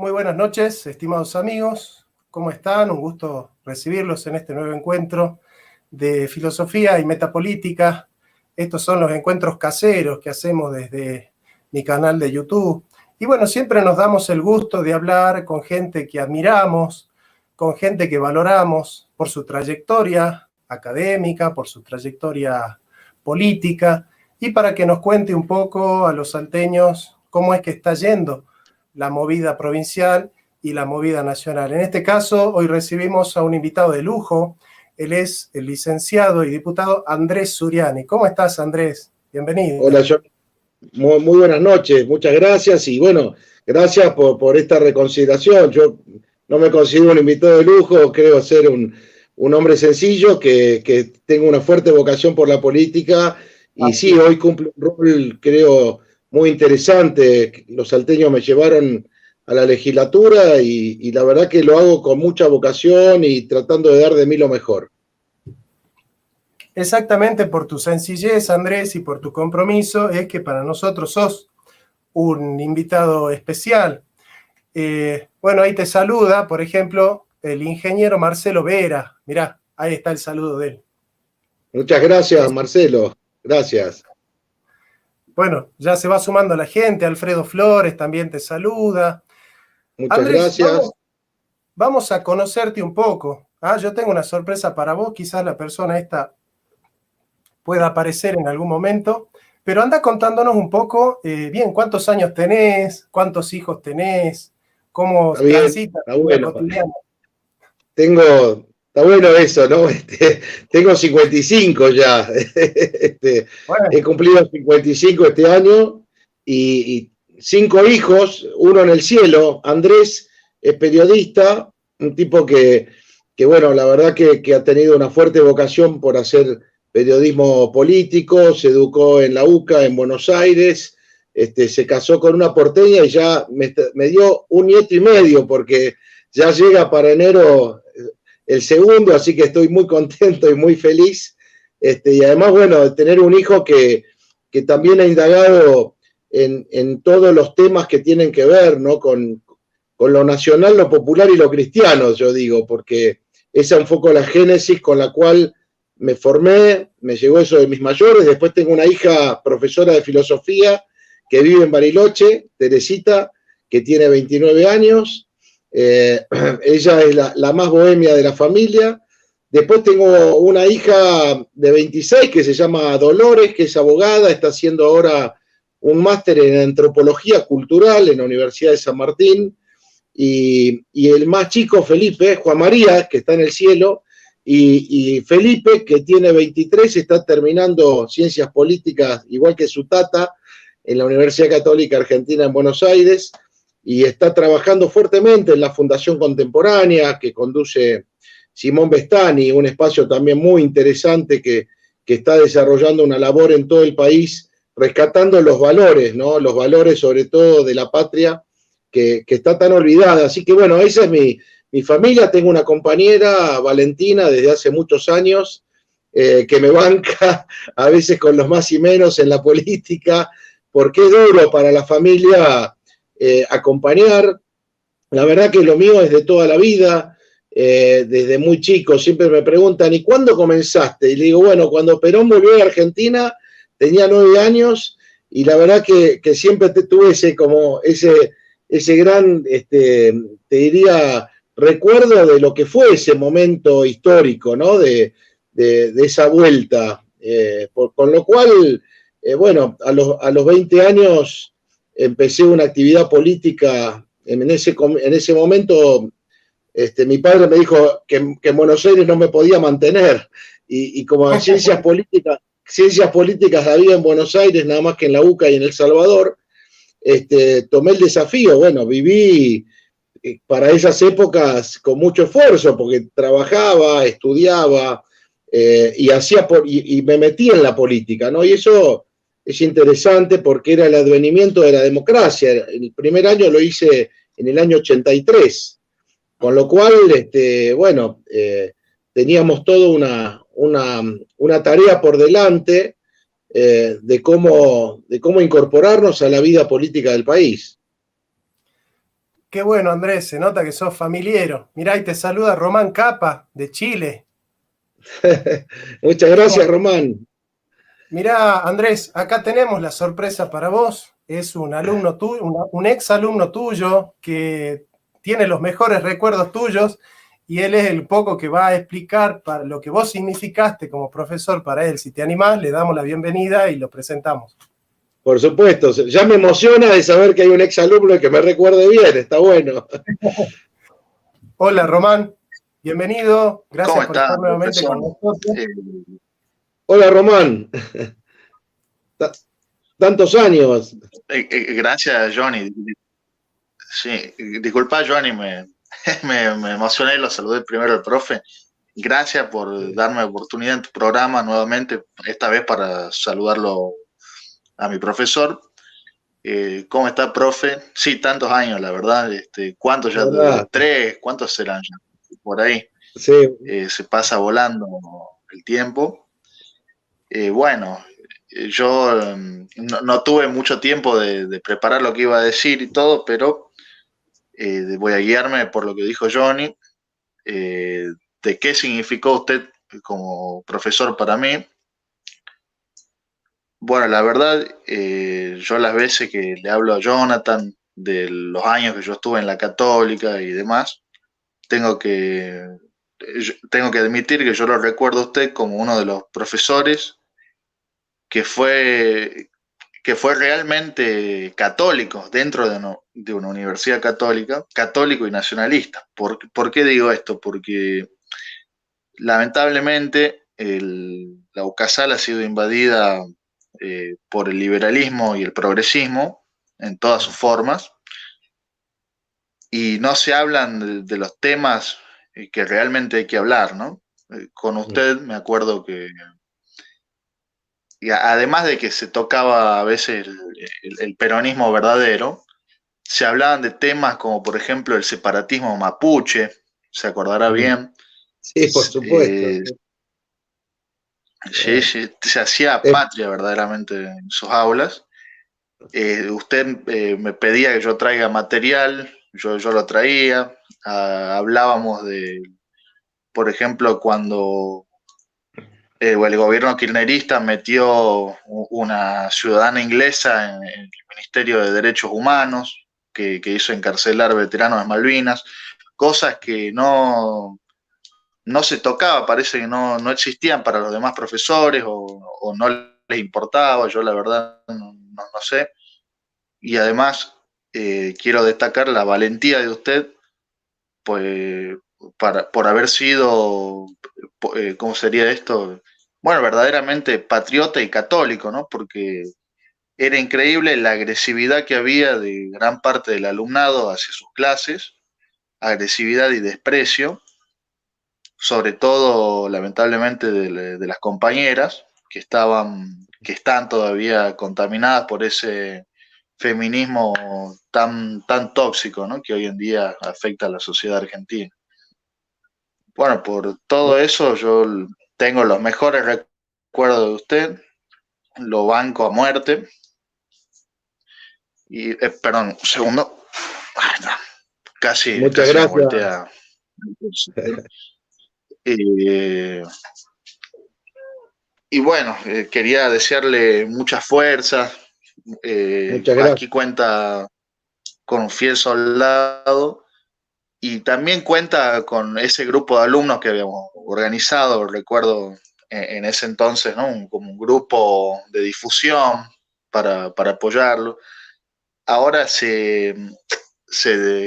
Muy buenas noches, estimados amigos. ¿Cómo están? Un gusto recibirlos en este nuevo encuentro de filosofía y metapolítica. Estos son los encuentros caseros que hacemos desde mi canal de YouTube. Y bueno, siempre nos damos el gusto de hablar con gente que admiramos, con gente que valoramos por su trayectoria académica, por su trayectoria política, y para que nos cuente un poco a los salteños cómo es que está yendo la movida provincial y la movida nacional. En este caso, hoy recibimos a un invitado de lujo. Él es el licenciado y diputado Andrés Suriani. ¿Cómo estás, Andrés? Bienvenido. Hola, John. Muy buenas noches, muchas gracias y bueno, gracias por esta reconsideración. Yo no me considero un invitado de lujo, creo ser un hombre sencillo que tengo una fuerte vocación por la política y sí, hoy cumplo un rol, creo, muy interesante. Los salteños me llevaron a la legislatura y la verdad que lo hago con mucha vocación y tratando de dar de mí lo mejor. Exactamente por tu sencillez, Andrés, y por tu compromiso, es que para nosotros sos un invitado especial. Bueno, ahí te saluda, por ejemplo, el ingeniero Marcelo Vera. Mirá, ahí está el saludo de él. Muchas gracias, Marcelo. Gracias. Bueno, ya se va sumando la gente. Alfredo Flores también te saluda. Muchas Andrés, gracias. Vamos a conocerte un poco. Yo tengo una sorpresa para vos. Quizás la persona esta pueda aparecer en algún momento. Pero anda contándonos un poco, bien, ¿cuántos años tenés? ¿Cuántos hijos tenés? ¿Cómo transita la vida cotidiana? Está bueno eso, ¿no? Tengo 55 ya. Bueno. He cumplido 55 este año y 5 hijos, uno en el cielo. Andrés es periodista, un tipo que bueno, la verdad que ha tenido una fuerte vocación por hacer periodismo político, se educó en la UCA en Buenos Aires, se casó con una porteña y ya me dio un nieto y medio porque ya llega para enero el segundo, así que estoy muy contento y muy feliz. Y además, bueno, tener un hijo que también ha indagado en todos los temas que tienen que ver, ¿no? con lo nacional, lo popular y lo cristiano, yo digo, porque esa es un poco la génesis con la cual me formé, me llegó eso de mis mayores. Después tengo una hija profesora de filosofía que vive en Bariloche, Teresita, que tiene 29 años. Ella es la más bohemia de la familia. Después tengo una hija de 26 que se llama Dolores, que es abogada, está haciendo ahora un máster en antropología cultural en la Universidad de San Martín. Y el más chico, Felipe, Juan María, que está en el cielo, y Felipe, que tiene 23, está terminando ciencias políticas, igual que su tata, en la Universidad Católica Argentina en Buenos Aires, y está trabajando fuertemente en la Fundación Contemporánea, que conduce Simón Bestani, un espacio también muy interesante que está desarrollando una labor en todo el país, rescatando los valores, ¿no? Los valores sobre todo de la patria, que está tan olvidada. Así que bueno, esa es mi familia. Tengo una compañera, Valentina, desde hace muchos años, que me banca a veces con los más y menos en la política, porque es duro para la familia acompañar. La verdad que lo mío es de toda la vida, desde muy chico. Siempre me preguntan, ¿y cuándo comenzaste? Y le digo, bueno, cuando Perón volvió a Argentina, tenía 9 años, y la verdad que siempre tuve ese gran, te diría, recuerdo de lo que fue ese momento histórico, ¿no? De esa vuelta. Con lo cual, bueno, a los 20 años empecé una actividad política. En ese momento, mi padre me dijo que en Buenos Aires no me podía mantener. Y como ciencias políticas había en Buenos Aires, nada más que en la UCA y en El Salvador, tomé el desafío. Bueno, viví para esas épocas con mucho esfuerzo, porque trabajaba, estudiaba y me metí en la política, ¿no? Y eso es interesante porque era el advenimiento de la democracia. El primer año lo hice en el año 83, con lo cual, bueno, teníamos toda una tarea por delante de cómo incorporarnos a la vida política del país. Qué bueno, Andrés, se nota que sos familiero. Mirá, y te saluda Román Capa, de Chile. Muchas gracias, Román. Mirá, Andrés, acá tenemos la sorpresa para vos. Es un alumno tuyo, un ex alumno tuyo que tiene los mejores recuerdos tuyos y él es el poco que va a explicar para lo que vos significaste como profesor para él. Si te animás, le damos la bienvenida y lo presentamos. Por supuesto, ya me emociona de saber que hay un exalumno que me recuerde bien, está bueno. Hola, Román, bienvenido. Gracias por estar nuevamente profesor? con nosotros. Hola, Román. Tantos años. Gracias, Johnny. Sí, disculpa, Johnny, me emocioné, lo saludé primero al profe. Gracias por darme oportunidad en tu programa nuevamente, esta vez para saludarlo a mi profesor. ¿Cómo está, profe? Sí, tantos años, la verdad. ¿Cuántos ya? ¿3? ¿Cuántos serán ya? Por ahí. Sí. Se pasa volando el tiempo. Bueno, yo no tuve mucho tiempo de preparar lo que iba a decir y todo, pero voy a guiarme por lo que dijo Johnny, de qué significó usted como profesor para mí. Bueno, la verdad, yo las veces que le hablo a Jonathan de los años que yo estuve en la Católica y demás, tengo que, tengo que admitir que yo lo recuerdo a usted como uno de los profesores que fue, que fue realmente católico dentro de una universidad católica, católico y nacionalista. ¿Por qué digo esto? Porque lamentablemente la UCASAL ha sido invadida por el liberalismo y el progresismo en todas sus formas y no se hablan de los temas que realmente hay que hablar, ¿no? Con usted me acuerdo que y además de que se tocaba a veces el peronismo verdadero, se hablaban de temas como por ejemplo el separatismo mapuche, se acordará bien. Sí, por supuesto. Sí, sí, se hacía patria verdaderamente en sus aulas. Usted me pedía que yo traiga material, yo lo traía. Hablábamos de, por ejemplo, cuando el gobierno kirchnerista metió una ciudadana inglesa en el Ministerio de Derechos Humanos, que hizo encarcelar veteranos de Malvinas, cosas que no se tocaba, parece que no existían para los demás profesores o no les importaba, yo la verdad no sé. Y además quiero destacar la valentía de usted pues, por haber sido, ¿cómo sería esto? Bueno, verdaderamente patriota y católico, ¿no? Porque era increíble la agresividad que había de gran parte del alumnado hacia sus clases, agresividad y desprecio, sobre todo, lamentablemente, de las compañeras que están todavía contaminadas por ese feminismo tan tóxico, ¿no? Que hoy en día afecta a la sociedad argentina. Bueno, por todo eso yo tengo los mejores recuerdos de usted, lo banco a muerte. Y, perdón, un segundo. Ay, no, casi gracias. me voltea. Y bueno, quería desearle mucha fuerza. Aquí cuenta con un fiel soldado y también cuenta con ese grupo de alumnos que habíamos organizado, recuerdo en ese entonces, ¿no? Como un grupo de difusión para apoyarlo. Ahora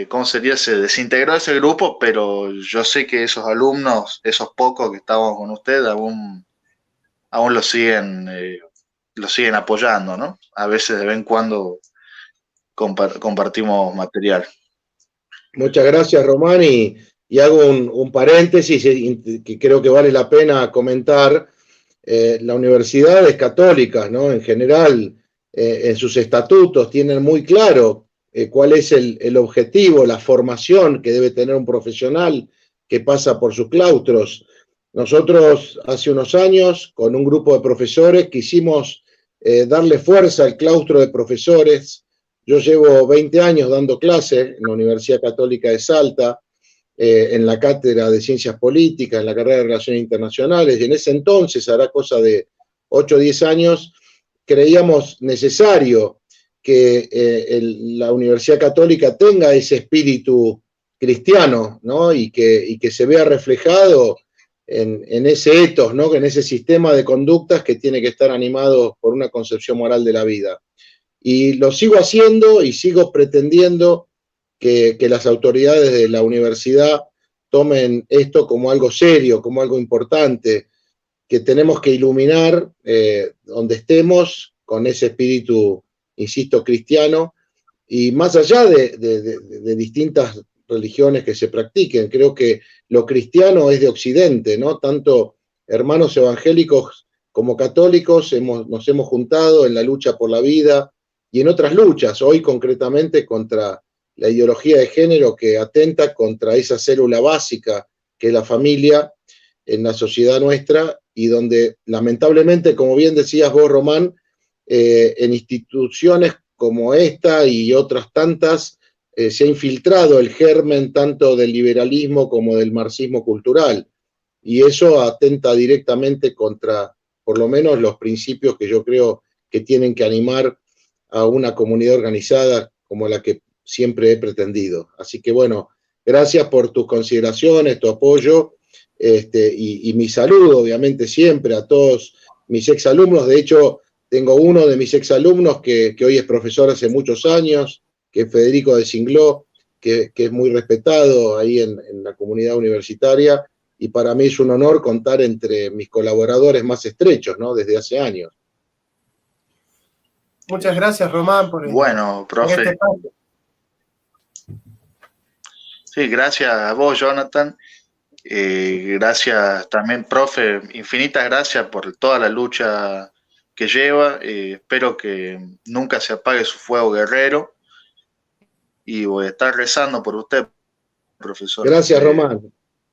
¿cómo sería? Se desintegró ese grupo, pero yo sé que esos alumnos, esos pocos que estábamos con usted, aún lo siguen apoyando, ¿no? A veces de vez en cuando compartimos material. Muchas gracias, Román, y hago un paréntesis que creo que vale la pena comentar. Las universidades católicas, ¿no? En general, en sus estatutos tienen muy claro cuál es el objetivo, la formación que debe tener un profesional que pasa por sus claustros. Nosotros hace unos años, con un grupo de profesores, quisimos darle fuerza al claustro de profesores Yo llevo 20 años dando clases en la Universidad Católica de Salta, en la cátedra de Ciencias Políticas, en la carrera de Relaciones Internacionales, y en ese entonces, hará cosa de 8 o 10 años, creíamos necesario que la Universidad Católica tenga ese espíritu cristiano, ¿no? Y que se vea reflejado en ese ethos, ¿no? En ese sistema de conductas que tiene que estar animado por una concepción moral de la vida. Y lo sigo haciendo y sigo pretendiendo que las autoridades de la universidad tomen esto como algo serio, como algo importante, que tenemos que iluminar donde estemos con ese espíritu, insisto, cristiano, y más allá de distintas religiones que se practiquen. Creo que lo cristiano es de Occidente, ¿no? Tanto hermanos evangélicos como católicos nos hemos juntado en la lucha por la vida y en otras luchas, hoy concretamente contra la ideología de género que atenta contra esa célula básica que es la familia en la sociedad nuestra, y donde lamentablemente, como bien decías vos, Román, en instituciones como esta y otras tantas, se ha infiltrado el germen tanto del liberalismo como del marxismo cultural, y eso atenta directamente contra, por lo menos, los principios que yo creo que tienen que animar a una comunidad organizada como la que siempre he pretendido. Así que bueno, gracias por tus consideraciones, tu apoyo, y mi saludo, obviamente, siempre a todos mis exalumnos. De hecho, tengo uno de mis exalumnos que hoy es profesor hace muchos años, que es Federico de Singló, que es muy respetado ahí en la comunidad universitaria, y para mí es un honor contar entre mis colaboradores más estrechos, ¿no? Desde hace años. Muchas gracias, Román, por Bueno, profe. Sí, gracias a vos, Jonathan. Gracias también, profe. Infinitas gracias por toda la lucha que lleva. Espero que nunca se apague su fuego guerrero. Y voy a estar rezando por usted, profesor. Gracias, Román.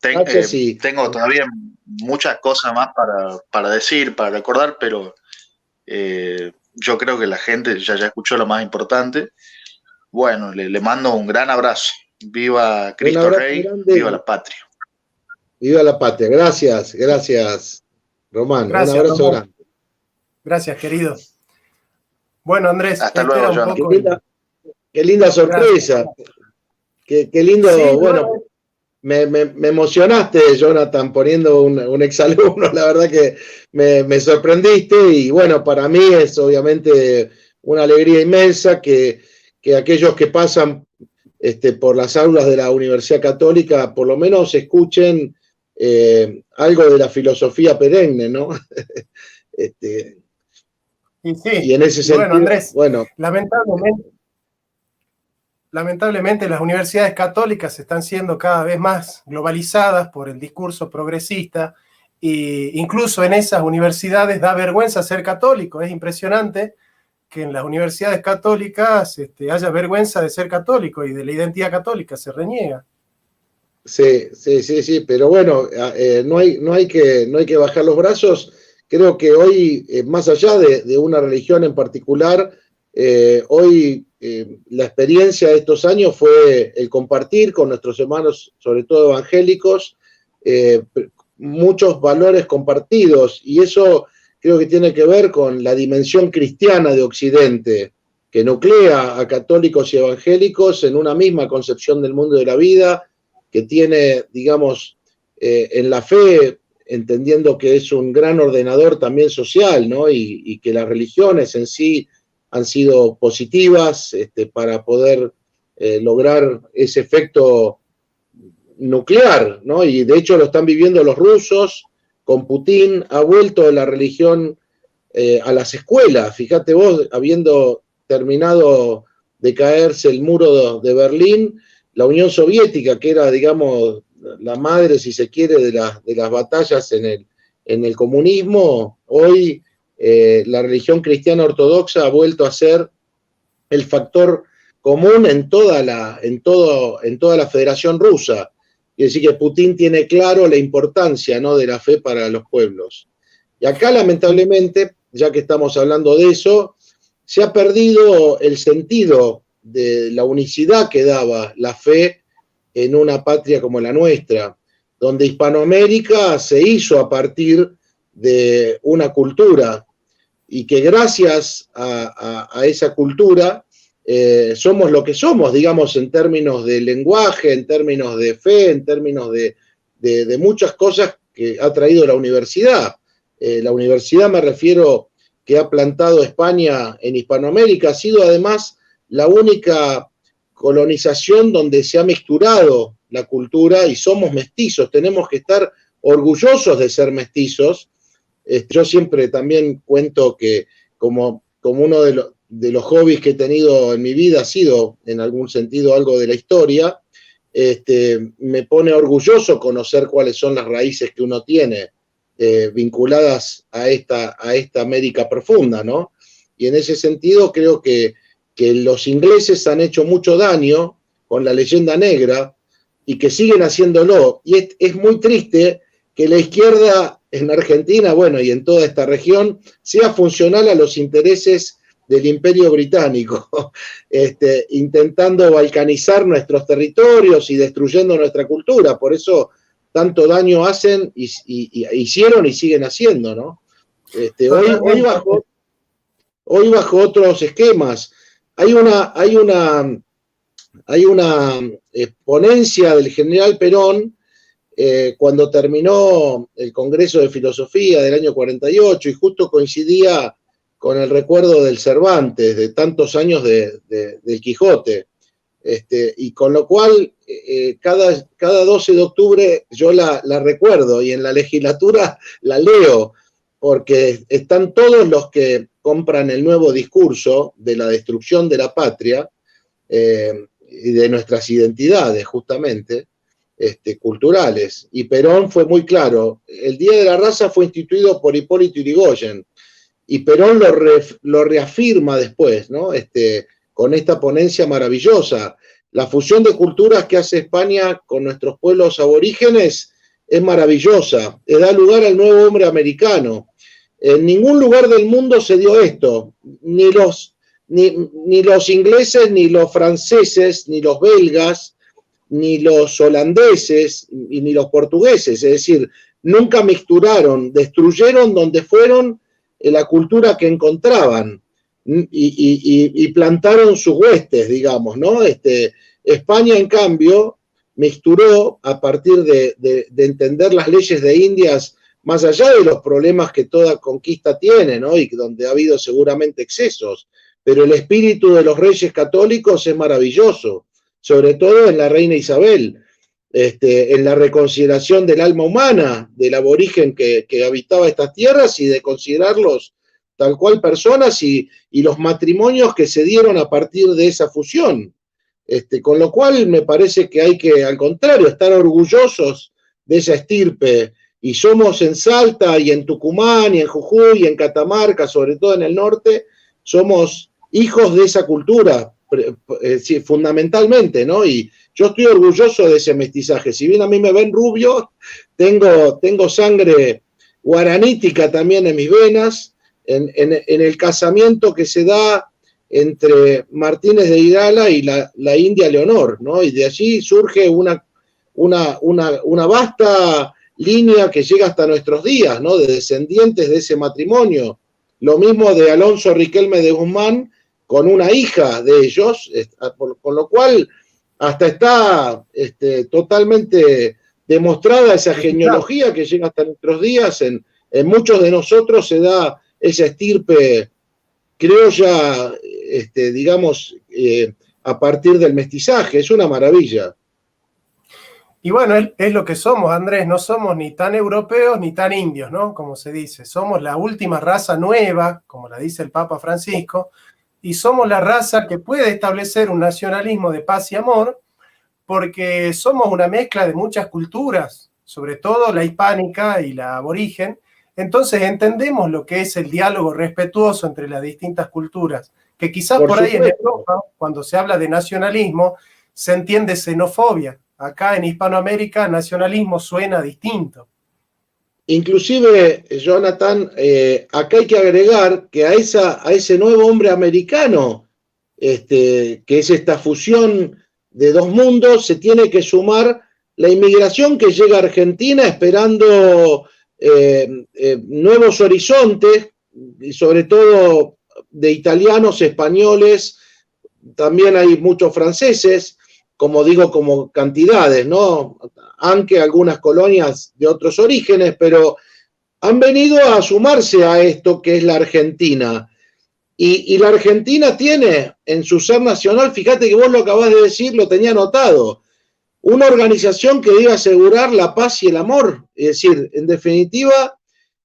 Tengo todavía muchas cosas más para decir, para recordar, pero yo creo que la gente ya escuchó lo más importante. Bueno, le mando un gran abrazo. Viva Cristo Rey, grande. Viva la patria. Viva la patria. Gracias, Román. Gracias, un abrazo, Román. grande. Gracias, querido. Bueno, Andrés, hasta luego, Jonathan. Qué linda sorpresa. Qué lindo, sí, bueno, me emocionaste, Jonathan, poniendo un exalumno. La verdad que me sorprendiste, y bueno, para mí es obviamente una alegría inmensa que aquellos que pasan por las aulas de la Universidad Católica por lo menos escuchen algo de la filosofía perenne, ¿no? Y en ese sentido, bueno, Andrés, lamentablemente las universidades católicas están siendo cada vez más globalizadas por el discurso progresista, e incluso en esas universidades da vergüenza ser católico. Es impresionante que en las universidades católicas haya vergüenza de ser católico, y de la identidad católica se reniega. Sí, pero bueno, no hay que bajar los brazos. Creo que hoy, más allá de una religión en particular, hoy la experiencia de estos años fue el compartir con nuestros hermanos, sobre todo evangélicos, muchos valores compartidos, y eso creo que tiene que ver con la dimensión cristiana de Occidente, que nuclea a católicos y evangélicos en una misma concepción del mundo y de la vida, que tiene, digamos, en la fe, entendiendo que es un gran ordenador también social, ¿no? Y que las religiones en sí han sido positivas para poder lograr ese efecto nuclear, ¿no? Y de hecho lo están viviendo los rusos. Con Putin ha vuelto la religión a las escuelas. Fíjate vos, habiendo terminado de caerse el muro de Berlín, la Unión Soviética, que era, digamos, la madre, si se quiere, de las batallas en el comunismo, hoy la religión cristiana ortodoxa ha vuelto a ser el factor común en toda la Federación Rusa. Es decir, que Putin tiene claro la importancia, ¿no?, de la fe para los pueblos. Y acá, lamentablemente, ya que estamos hablando de eso, se ha perdido el sentido de la unicidad que daba la fe en una patria como la nuestra, donde Hispanoamérica se hizo a partir de una cultura y que gracias a esa cultura somos lo que somos, digamos, en términos de lenguaje, en términos de fe, en términos de muchas cosas que ha traído la universidad. La universidad, me refiero, que ha plantado España en Hispanoamérica, ha sido además la única colonización donde se ha mixturado la cultura y somos mestizos. Tenemos que estar orgullosos de ser mestizos. Yo siempre también cuento que como uno de los hobbies que he tenido en mi vida ha sido, en algún sentido, algo de la historia. Me pone orgulloso conocer cuáles son las raíces que uno tiene vinculadas a esta América profunda, ¿no? Y en ese sentido creo que los ingleses han hecho mucho daño con la leyenda negra y que siguen haciéndolo. Y es muy triste que la izquierda en Argentina, bueno, y en toda esta región, sea funcional a los intereses del Imperio Británico, intentando balcanizar nuestros territorios y destruyendo nuestra cultura. Por eso tanto daño hacen y hicieron y siguen haciendo, ¿no? Hoy bajo otros esquemas. Hay una ponencia del general Perón cuando terminó el Congreso de Filosofía del año 48 y justo coincidía con el recuerdo del Cervantes, de tantos años del Quijote. Y con lo cual cada 12 de octubre yo la recuerdo y en la legislatura la leo, porque están todos los que compran el nuevo discurso de la destrucción de la patria y de nuestras identidades, justamente, culturales. Y Perón fue muy claro. El Día de la Raza fue instituido por Hipólito Yrigoyen, y Perón lo reafirma después, ¿no? Con esta ponencia maravillosa. La fusión de culturas que hace España con nuestros pueblos aborígenes es maravillosa, da lugar al nuevo hombre americano. En ningún lugar del mundo se dio esto, ni los ingleses, ni los franceses, ni los belgas, ni los holandeses, ni los portugueses, es decir, nunca mixturaron, destruyeron donde fueron la cultura que encontraban y plantaron sus huestes, digamos, ¿no? España, en cambio, mixturó a partir de entender las leyes de Indias, más allá de los problemas que toda conquista tiene, ¿no? Y donde ha habido seguramente excesos, pero el espíritu de los reyes católicos es maravilloso, sobre todo en la reina Isabel, en la reconsideración del alma humana, del aborigen que habitaba estas tierras y de considerarlos tal cual personas y los matrimonios que se dieron a partir de esa fusión. Con lo cual me parece que hay que, al contrario, estar orgullosos de esa estirpe, y somos en Salta y en Tucumán y en Jujuy y en Catamarca, sobre todo en el norte, somos hijos de esa cultura, fundamentalmente, ¿no? Y yo estoy orgulloso de ese mestizaje. Si bien a mí me ven rubio, tengo sangre guaranítica también en mis venas, en el casamiento que se da entre Martínez de Irala y la India Leonor, ¿no? Y de allí surge una vasta línea que llega hasta nuestros días, ¿no? De descendientes de ese matrimonio. Lo mismo de Alonso Riquelme de Guzmán con una hija de ellos, con lo cual hasta está totalmente demostrada esa genealogía que llega hasta nuestros días. En muchos de nosotros se da esa estirpe criolla, digamos, a partir del mestizaje. Es una maravilla. Y bueno, es lo que somos, Andrés, no somos ni tan europeos ni tan indios, ¿no? Como se dice, somos la última raza nueva, como la dice el Papa Francisco, y somos la raza que puede establecer un nacionalismo de paz y amor, porque somos una mezcla de muchas culturas, sobre todo la hispánica y la aborigen. Entonces entendemos lo que es el diálogo respetuoso entre las distintas culturas, que quizás por ahí en Europa, cuando se habla de nacionalismo, se entiende xenofobia. Acá en Hispanoamérica, nacionalismo suena distinto. inclusive, Jonathan, acá hay que agregar que a ese nuevo hombre americano, que es esta fusión de dos mundos, se tiene que sumar la inmigración que llega a Argentina esperando nuevos horizontes, y sobre todo de italianos, españoles, también hay muchos franceses, como digo, como cantidades, ¿no? Aunque algunas colonias de otros orígenes, pero han venido a sumarse a esto que es la Argentina. Y la Argentina tiene en su ser nacional, fíjate que vos lo acabás de decir, lo tenía anotado, una organización que debe asegurar la paz y el amor. Es decir, en definitiva,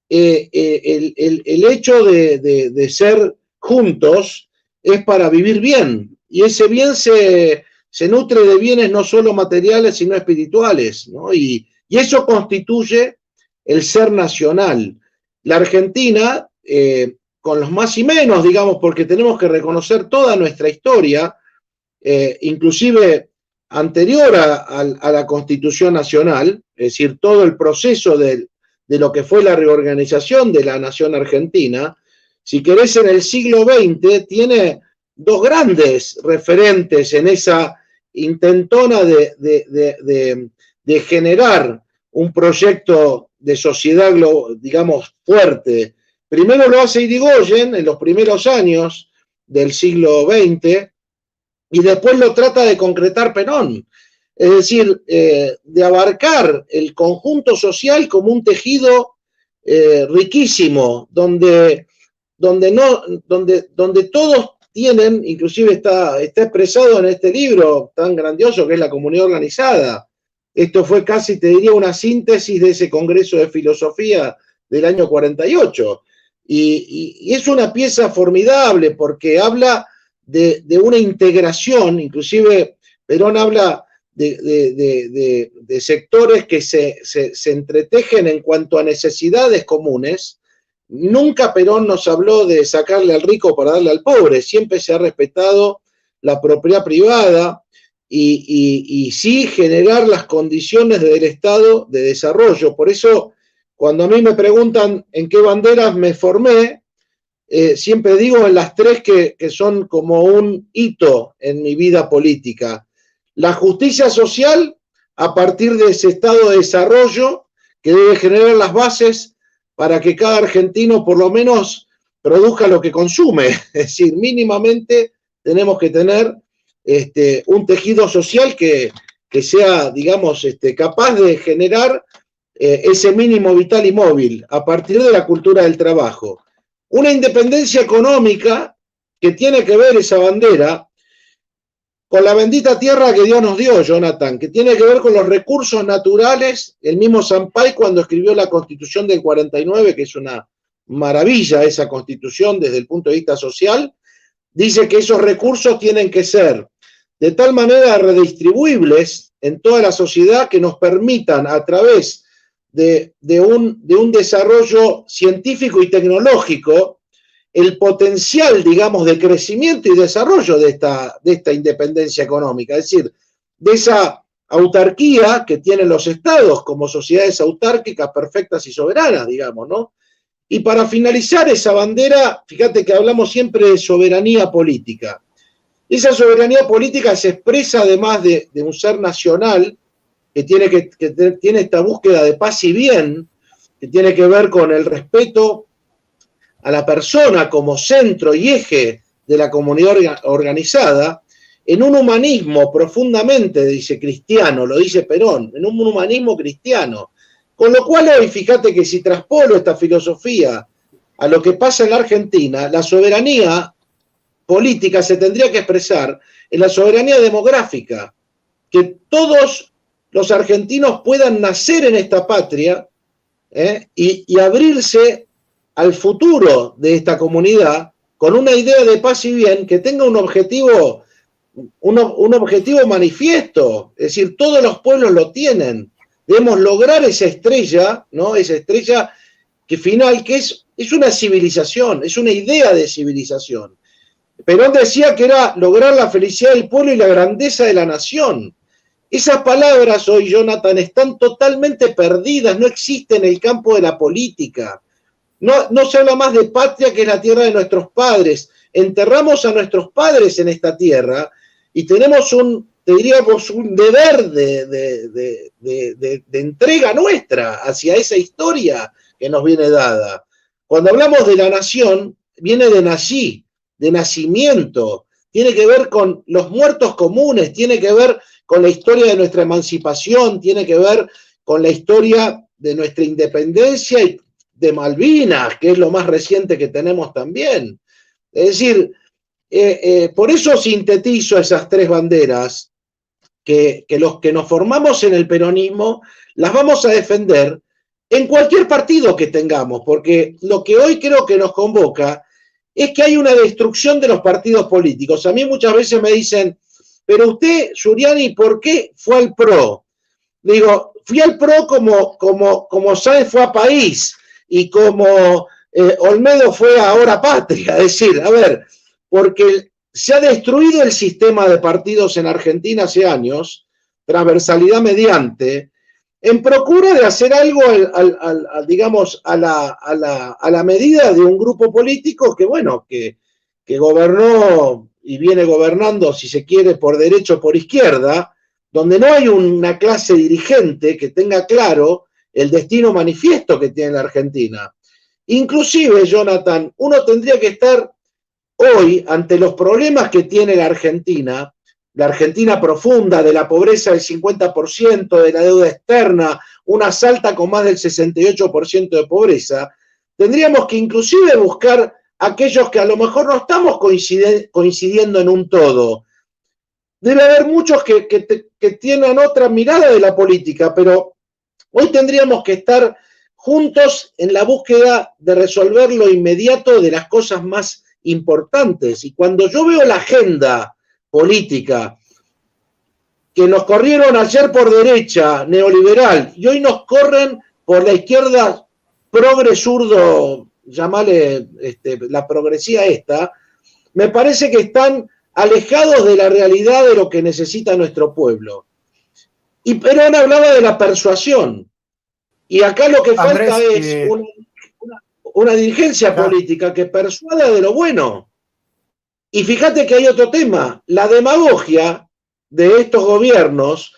el hecho de ser juntos es para vivir bien. Y ese bien se nutre de bienes no solo materiales, sino espirituales, ¿no? Y eso constituye el ser nacional. La Argentina, con los más y menos, digamos, porque tenemos que reconocer toda nuestra historia, inclusive anterior a la Constitución Nacional, es decir, todo el proceso de lo que fue la reorganización de la nación argentina, si querés, en el siglo XX tiene dos grandes referentes en esa intentona de generar un proyecto de sociedad, digamos, fuerte. Primero lo hace Irigoyen en los primeros años del siglo XX y después lo trata de concretar Perón. Es decir, de abarcar el conjunto social como un tejido riquísimo, donde todos tienen, inclusive está expresado en este libro tan grandioso que es La Comunidad Organizada. Esto fue casi, te diría, una síntesis de ese Congreso de Filosofía del año 48. Y es una pieza formidable porque habla de una integración, inclusive Perón habla de sectores que se entretejen en cuanto a necesidades comunes. Nunca Perón nos habló de sacarle al rico para darle al pobre, siempre se ha respetado la propiedad privada y sí generar las condiciones del Estado de desarrollo. Por eso, cuando a mí me preguntan en qué banderas me formé, siempre digo en las tres que son como un hito en mi vida política. La justicia social a partir de ese estado de desarrollo que debe generar las bases para que cada argentino por lo menos produzca lo que consume. Es decir, mínimamente tenemos que tener un tejido social que sea, digamos, capaz de generar ese mínimo vital y móvil a partir de la cultura del trabajo. Una independencia económica que tiene que ver esa bandera con la bendita tierra que Dios nos dio, Jonathan, que tiene que ver con los recursos naturales. El mismo Sampaio, cuando escribió la Constitución del 49, que es una maravilla esa Constitución desde el punto de vista social, dice que esos recursos tienen que ser de tal manera redistribuibles en toda la sociedad que nos permitan, a través de un desarrollo científico y tecnológico, el potencial, digamos, de crecimiento y desarrollo de esta independencia económica, es decir, de esa autarquía que tienen los estados como sociedades autárquicas perfectas y soberanas, digamos, ¿no? Y para finalizar esa bandera, fíjate que hablamos siempre de soberanía política. Esa soberanía política se expresa además de un ser nacional que tiene esta búsqueda de paz y bien, que tiene que ver con el respeto a la persona como centro y eje de la comunidad organizada, en un humanismo profundamente, dice, cristiano, lo dice Perón, en un humanismo cristiano. Con lo cual hoy, fíjate que si traspolo esta filosofía a lo que pasa en la Argentina, la soberanía política se tendría que expresar en la soberanía demográfica, que todos los argentinos puedan nacer en esta patria y abrirse al futuro de esta comunidad con una idea de paz y bien que tenga un objetivo manifiesto. Es decir, todos los pueblos lo tienen. Debemos lograr esa estrella, ¿no? Esa estrella final que es una civilización, es una idea de civilización. Perón decía que era lograr la felicidad del pueblo y la grandeza de la nación. Esas palabras hoy, Jonathan, están totalmente perdidas, no existen en el campo de la política. No se habla más de patria, que es la tierra de nuestros padres. Enterramos a nuestros padres en esta tierra y tenemos diríamos, un deber de entrega nuestra hacia esa historia que nos viene dada. Cuando hablamos de la nación, viene de nací, de nacimiento, tiene que ver con los muertos comunes, tiene que ver con la historia de nuestra emancipación, tiene que ver con la historia de nuestra independencia y de Malvinas, que es lo más reciente que tenemos también. Es decir, por eso sintetizo esas tres banderas, que los que nos formamos en el peronismo las vamos a defender en cualquier partido que tengamos, porque lo que hoy creo que nos convoca es que hay una destrucción de los partidos políticos. A mí muchas veces me dicen, pero usted, Giuliani, ¿por qué fue al PRO? Digo, fui al PRO como Sáenz fue a País y como Olmedo fue a Ahora Patria. Es decir, a ver, porque se ha destruido el sistema de partidos en Argentina hace años, transversalidad mediante, en procura de hacer algo, digamos, a la medida de un grupo político que, bueno, que gobernó y viene gobernando, si se quiere, por derecha o por izquierda, donde no hay una clase dirigente que tenga claro el destino manifiesto que tiene la Argentina. Inclusive, Jonathan, uno tendría que estar hoy, ante los problemas que tiene la Argentina profunda, de la pobreza del 50%, de la deuda externa, una alta con más del 68% de pobreza, tendríamos que inclusive buscar aquellos que a lo mejor no estamos coincidiendo en un todo. Debe haber muchos que tienen otra mirada de la política, pero hoy tendríamos que estar juntos en la búsqueda de resolver lo inmediato de las cosas más importantes. Y cuando yo veo la agenda política que nos corrieron ayer por derecha neoliberal y hoy nos corren por la izquierda progre zurdo, llamale la progresía esta, me parece que están alejados de la realidad de lo que necesita nuestro pueblo. Y Perón hablaba de la persuasión, y acá lo que falta es una dirigencia política que persuada de lo bueno. Y fíjate que hay otro tema, la demagogia de estos gobiernos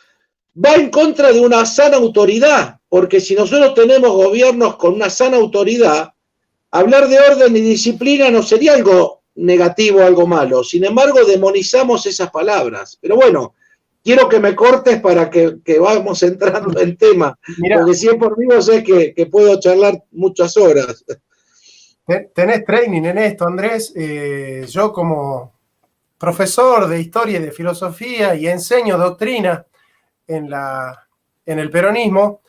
va en contra de una sana autoridad, porque si nosotros tenemos gobiernos con una sana autoridad, hablar de orden y disciplina no sería algo negativo, algo malo. Sin embargo, demonizamos esas palabras. Pero bueno, quiero que me cortes para que vamos entrando en tema. Mirá, porque si es por mí, sé que puedo charlar muchas horas. Tenés training en esto, Andrés. Yo como profesor de historia y de filosofía y enseño doctrina en el peronismo,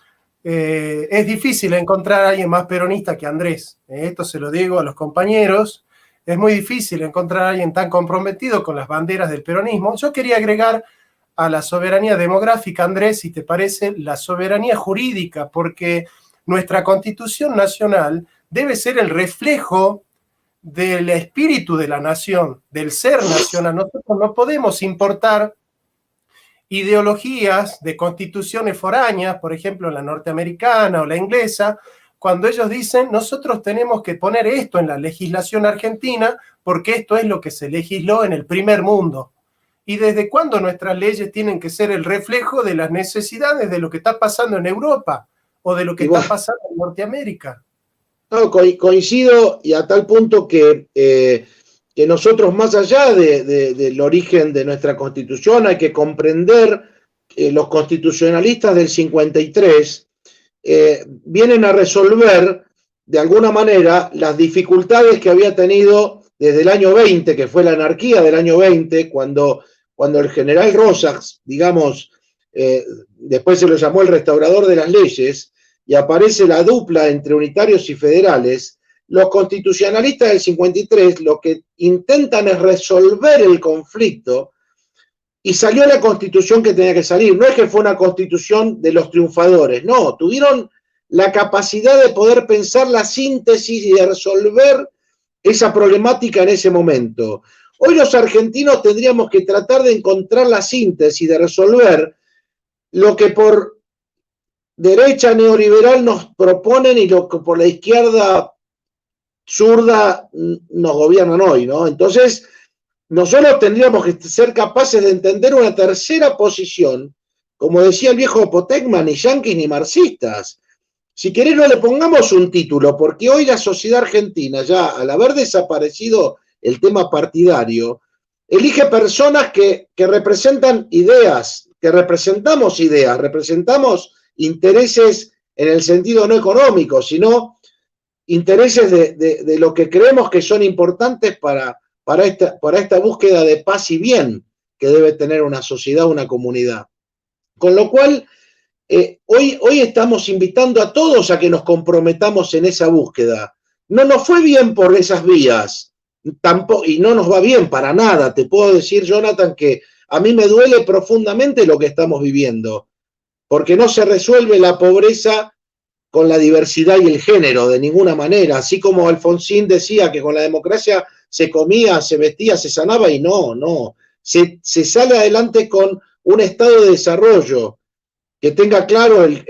es difícil encontrar a alguien más peronista que Andrés. Esto se lo digo a los compañeros. Es muy difícil encontrar a alguien tan comprometido con las banderas del peronismo. Yo quería agregar a la soberanía demográfica, Andrés, si te parece, la soberanía jurídica, porque nuestra Constitución Nacional debe ser el reflejo del espíritu de la nación, del ser nacional. Nosotros no podemos importar ideologías de constituciones foráneas, por ejemplo, la norteamericana o la inglesa, cuando ellos dicen, nosotros tenemos que poner esto en la legislación argentina porque esto es lo que se legisló en el primer mundo. ¿Y desde cuándo nuestras leyes tienen que ser el reflejo de las necesidades de lo que está pasando en Europa o de lo que está pasando en Norteamérica? No, coincido, y a tal punto que nosotros, más allá del origen de nuestra Constitución, hay que comprender los constitucionalistas del 53 vienen a resolver de alguna manera las dificultades que había tenido desde el año 20, que fue la anarquía del año 20, cuando el general Rosas, digamos, después se lo llamó el restaurador de las leyes, y aparece la dupla entre unitarios y federales. Los constitucionalistas del 53 lo que intentan es resolver el conflicto y salió la constitución que tenía que salir. No es que fue una constitución de los triunfadores, no, tuvieron la capacidad de poder pensar la síntesis y de resolver esa problemática en ese momento. Hoy los argentinos tendríamos que tratar de encontrar la síntesis, de resolver lo que por derecha neoliberal nos proponen y lo que por la izquierda zurda nos gobiernan hoy, ¿no? Entonces, nosotros tendríamos que ser capaces de entender una tercera posición, como decía el viejo Potekman, ni yanquis ni marxistas. Si querés no le pongamos un título, porque hoy la sociedad argentina, ya al haber desaparecido el tema partidario, elige personas que representan ideas, que representamos ideas, representamos intereses en el sentido no económico, sino intereses de lo que creemos que son importantes para esta búsqueda de paz y bien que debe tener una sociedad, una comunidad. Con lo cual, hoy estamos invitando a todos a que nos comprometamos en esa búsqueda. No nos fue bien por esas vías, tampoco, y no nos va bien para nada. Te puedo decir, Jonathan, que a mí me duele profundamente lo que estamos viviendo, porque no se resuelve la pobreza con la diversidad y el género, de ninguna manera. Así como Alfonsín decía que con la democracia se comía, se vestía, se sanaba, y no. Se sale adelante con un estado de desarrollo que tenga claro el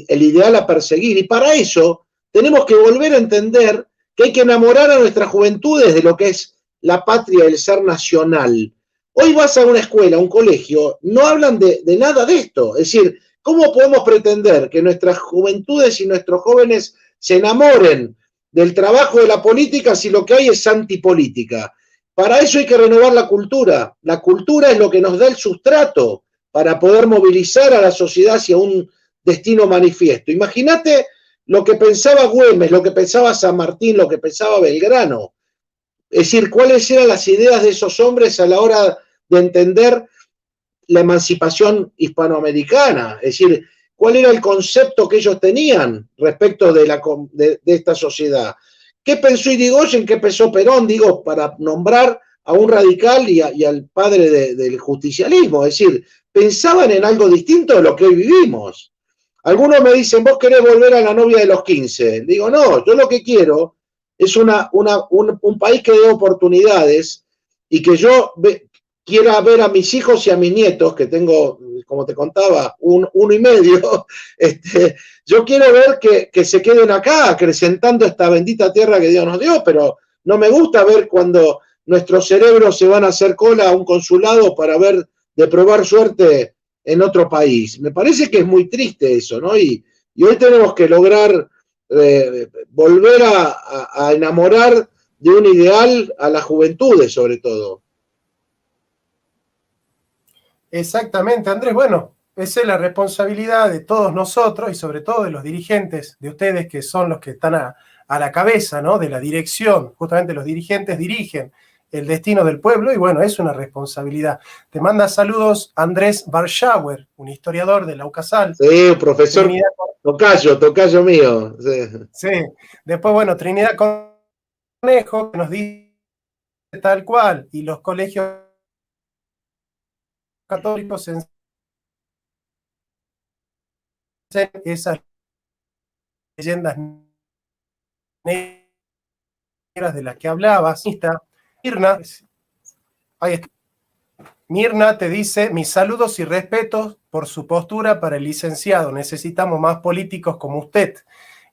ideal a perseguir. Y para eso tenemos que volver a entender que hay que enamorar a nuestras juventudes de lo que es la patria, el ser nacional. Hoy vas a una escuela, a un colegio, no hablan de nada de esto. Es decir, ¿cómo podemos pretender que nuestras juventudes y nuestros jóvenes se enamoren del trabajo de la política si lo que hay es antipolítica? Para eso hay que renovar la cultura. La cultura es lo que nos da el sustrato para poder movilizar a la sociedad hacia un destino manifiesto. Imagínate lo que pensaba Güemes, lo que pensaba San Martín, lo que pensaba Belgrano. Es decir, cuáles eran las ideas de esos hombres a la hora de entender la emancipación hispanoamericana. Es decir, cuál era el concepto que ellos tenían respecto de esta sociedad. ¿Qué pensó Irigoyen? ¿Qué pensó Perón? Digo, para nombrar a un radical y al padre del justicialismo. Es decir, pensaban en algo distinto de lo que hoy vivimos. Algunos me dicen, vos querés volver a la novia de los 15. Digo, no, yo lo que quiero es un país que dé oportunidades y que yo quiera ver a mis hijos y a mis nietos, que tengo, como te contaba, uno y medio, yo quiero ver que se queden acá acrecentando esta bendita tierra que Dios nos dio, pero no me gusta ver cuando nuestros cerebros se van a hacer cola a un consulado para ver de probar suerte en otro país. Me parece que es muy triste eso, ¿no? Y hoy tenemos que lograr volver a enamorar de un ideal a las juventudes, sobre todo. Exactamente, Andrés. Bueno, esa es la responsabilidad de todos nosotros y sobre todo de los dirigentes de ustedes, que son los que están a la cabeza, ¿no?, de la dirección. Justamente los dirigentes dirigen el destino del pueblo y bueno, es una responsabilidad. Te manda saludos Andrés Warschauer, un historiador de la UCASAL. Sí, profesor tocayo mío. Sí. Después, bueno, Trinidad Conejo, que nos dice tal cual, y los colegios católicos en esas leyendas negras de las que hablabas. Mirna te dice, mis saludos y respetos por su postura para el licenciado. Necesitamos más políticos como usted.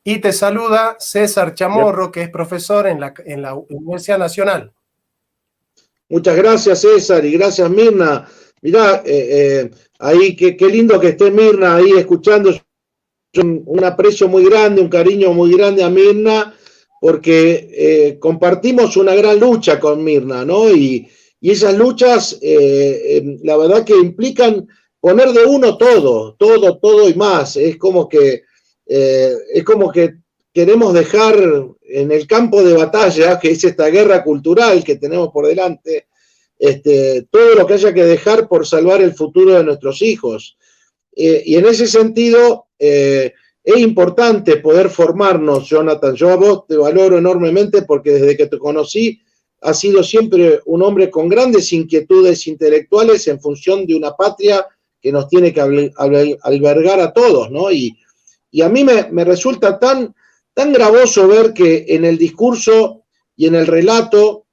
Y te saluda César Chamorro, que es profesor en la Universidad Nacional. Muchas gracias, César, y gracias, Mirna. Mirá, ahí qué lindo que esté Mirna ahí escuchando. Un aprecio muy grande, un cariño muy grande a Mirna, porque compartimos una gran lucha con Mirna, ¿no? Y esas luchas, la verdad que implican poner de uno todo y más. Es como que queremos dejar en el campo de batalla, que es esta guerra cultural que tenemos por delante, todo lo que haya que dejar por salvar el futuro de nuestros hijos. Y en ese sentido, es importante poder formarnos, Jonathan. Yo a vos te valoro enormemente porque desde que te conocí has sido siempre un hombre con grandes inquietudes intelectuales en función de una patria que nos tiene que albergar a todos, ¿no? Y a mí me resulta tan gravoso ver que en el discurso y en el relato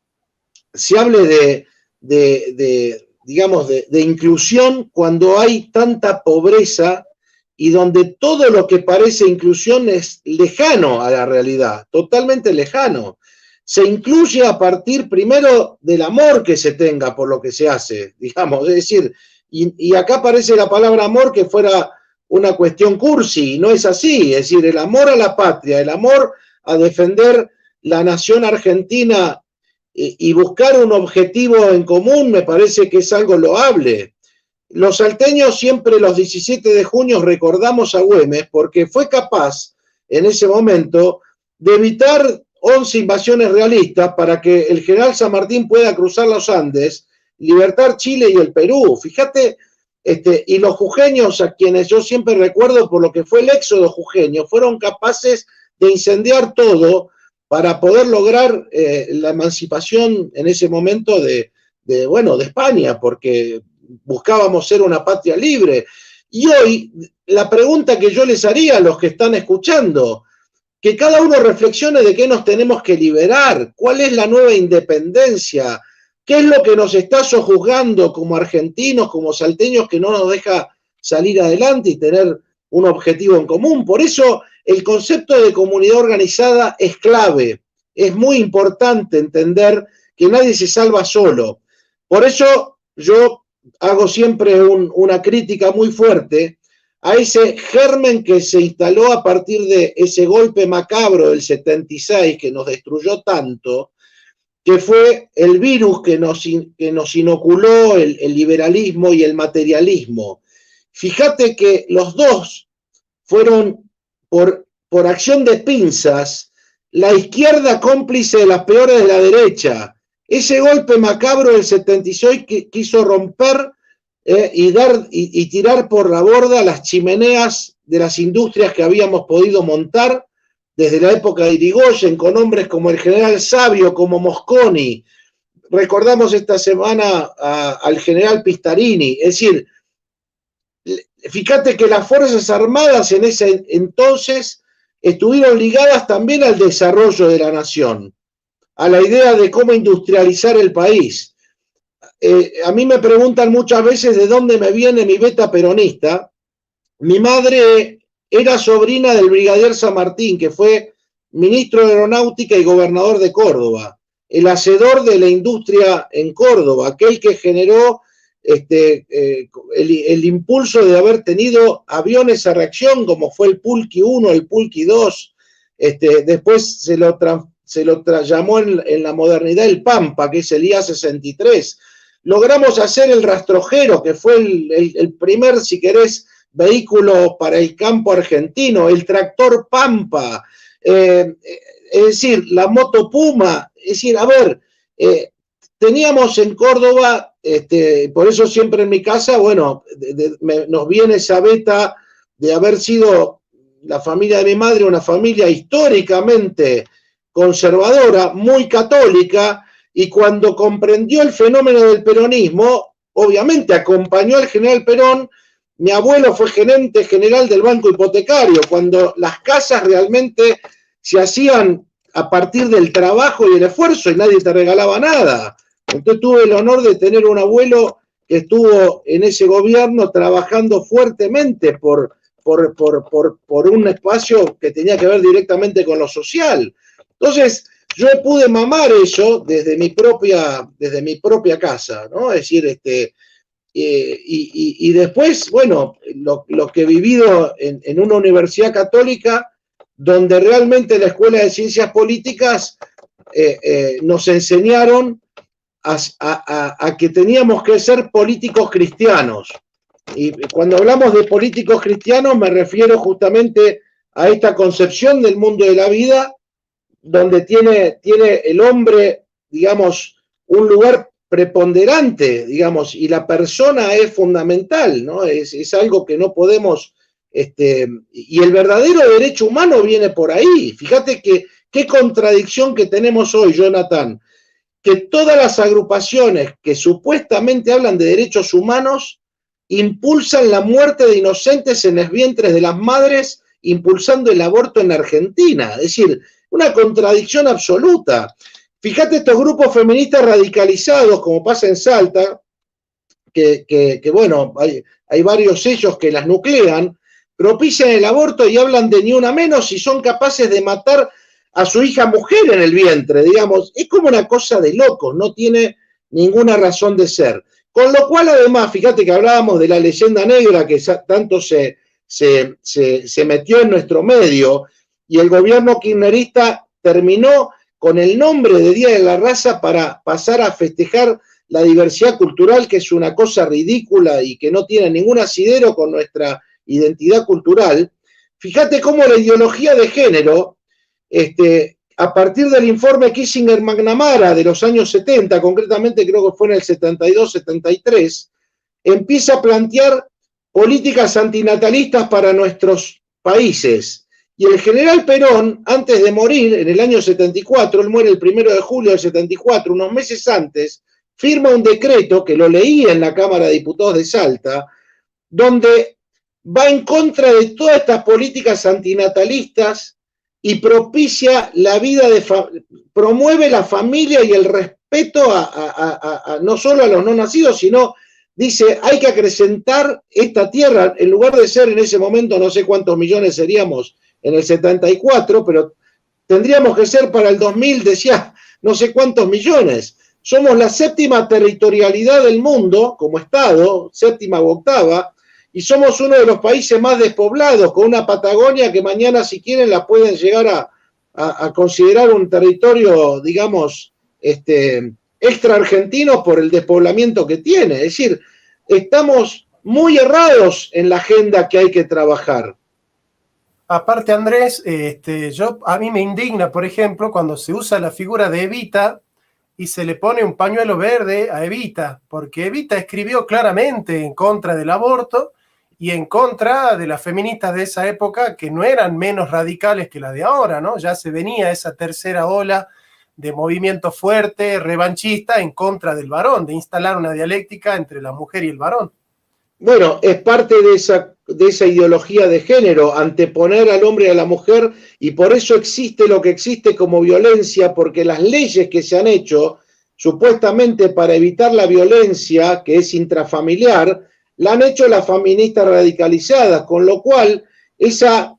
se hable de digamos, de inclusión cuando hay tanta pobreza y donde todo lo que parece inclusión es lejano a la realidad, totalmente lejano. Se incluye a partir primero del amor que se tenga por lo que se hace, digamos, es decir, y acá aparece la palabra amor que fuera una cuestión cursi, y no es así, es decir, el amor a la patria, el amor a defender la nación argentina y buscar un objetivo en común me parece que es algo loable. Los salteños siempre los 17 de junio recordamos a Güemes porque fue capaz en ese momento de evitar 11 invasiones realistas para que el general San Martín pueda cruzar los Andes, libertar Chile y el Perú. Fíjate, y los jujeños, a quienes yo siempre recuerdo por lo que fue el éxodo jujeño, fueron capaces de incendiar todo para poder lograr la emancipación en ese momento de España, porque buscábamos ser una patria libre. Y hoy, la pregunta que yo les haría a los que están escuchando, que cada uno reflexione de qué nos tenemos que liberar, cuál es la nueva independencia, qué es lo que nos está sojuzgando como argentinos, como salteños, que no nos deja salir adelante y tener un objetivo en común. Por eso el concepto de comunidad organizada es clave. Es muy importante entender que nadie se salva solo. Por eso yo hago siempre una crítica muy fuerte a ese germen que se instaló a partir de ese golpe macabro del 76 que nos destruyó tanto, que fue el virus que nos inoculó el liberalismo y el materialismo. Fíjate que los dos fueron, por acción de pinzas, la izquierda cómplice de las peores de la derecha. Ese golpe macabro del 76 que quiso romper y tirar por la borda las chimeneas de las industrias que habíamos podido montar desde la época de Irigoyen, con hombres como el general Sabio, como Mosconi. Recordamos esta semana al general Pistarini. Es decir, fíjate que las Fuerzas Armadas en ese entonces estuvieron ligadas también al desarrollo de la nación, a la idea de cómo industrializar el país. A mí me preguntan muchas veces de dónde me viene mi beta peronista. Mi madre era sobrina del brigadier San Martín, que fue ministro de Aeronáutica y gobernador de Córdoba, el hacedor de la industria en Córdoba, aquel que generó el impulso de haber tenido aviones a reacción, como fue el Pulqui 1, el Pulqui 2, después se lo llamó en la modernidad el Pampa, que es el IA-63. Logramos hacer el rastrojero, que fue el primer, si querés, vehículo para el campo argentino, el tractor Pampa, es decir, la moto Puma. Es decir, a ver, teníamos en Córdoba, por eso siempre en mi casa, bueno, nos viene esa beta de haber sido la familia de mi madre una familia históricamente conservadora, muy católica, y cuando comprendió el fenómeno del peronismo, obviamente acompañó al general Perón. Mi abuelo fue gerente general del Banco Hipotecario, cuando las casas realmente se hacían a partir del trabajo y el esfuerzo y nadie te regalaba nada. Entonces tuve el honor de tener un abuelo que estuvo en ese gobierno trabajando fuertemente por un espacio que tenía que ver directamente con lo social. Entonces, yo pude mamar eso desde mi propia casa, ¿no? Es decir, y después, bueno, lo que he vivido en una universidad católica, donde realmente la Escuela de Ciencias Políticas nos enseñaron a que teníamos que ser políticos cristianos. Y cuando hablamos de políticos cristianos me refiero justamente a esta concepción del mundo de la vida, donde tiene el hombre, digamos, un lugar preponderante, digamos, y la persona es fundamental, ¿no? Es algo que no podemos, y el verdadero derecho humano viene por ahí. Fíjate qué contradicción que tenemos hoy, Jonathan, que todas las agrupaciones que supuestamente hablan de derechos humanos impulsan la muerte de inocentes en los vientres de las madres, impulsando el aborto en Argentina. Es decir, una contradicción absoluta. Fíjate estos grupos feministas radicalizados, como pasa en Salta, bueno, hay varios sellos que las nuclean, propician el aborto y hablan de ni una menos y son capaces de matar a su hija mujer en el vientre, digamos. Es como una cosa de locos, no tiene ninguna razón de ser. Con lo cual, además, fíjate que hablábamos de la leyenda negra que tanto se metió en nuestro medio, y el gobierno kirchnerista terminó con el nombre de Día de la Raza para pasar a festejar la diversidad cultural, que es una cosa ridícula y que no tiene ningún asidero con nuestra identidad cultural. Fíjate cómo la ideología de género, a partir del informe Kissinger-McNamara de los años 70, concretamente creo que fue en el 72-73, empieza a plantear políticas antinatalistas para nuestros países. Y el general Perón, antes de morir, en el año 74, él muere el 1 de julio del 74, unos meses antes, firma un decreto, que lo leí en la Cámara de Diputados de Salta, donde va en contra de todas estas políticas antinatalistas y propicia la vida promueve la familia y el respeto no solo a los no nacidos, sino dice, hay que acrecentar esta tierra, en lugar de ser en ese momento, no sé cuántos millones seríamos en el 74, pero tendríamos que ser para el 2000, decía, no sé cuántos millones. Somos la 7ª territorialidad del mundo, como Estado, 7ª u 8ª, y somos uno de los países más despoblados, con una Patagonia que mañana, si quieren, la pueden llegar a considerar un territorio, digamos, extra argentino por el despoblamiento que tiene. Es decir, estamos muy errados en la agenda que hay que trabajar. Aparte, Andrés, a mí me indigna, por ejemplo, cuando se usa la figura de Evita y se le pone un pañuelo verde a Evita, porque Evita escribió claramente en contra del aborto y en contra de las feministas de esa época, que no eran menos radicales que las de ahora, ¿no? Ya se venía esa tercera ola de movimiento fuerte, revanchista, en contra del varón, de instalar una dialéctica entre la mujer y el varón. Bueno, es parte de esa ideología de género, anteponer al hombre y a la mujer, y por eso existe lo que existe como violencia, porque las leyes que se han hecho, supuestamente para evitar la violencia, que es intrafamiliar, la han hecho las feministas radicalizadas, con lo cual esa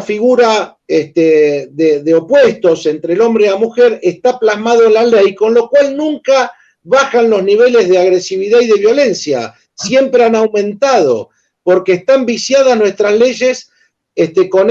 figura de opuestos entre el hombre y la mujer está plasmado en la ley, con lo cual nunca bajan los niveles de agresividad y de violencia. Siempre han aumentado, porque están viciadas nuestras leyes con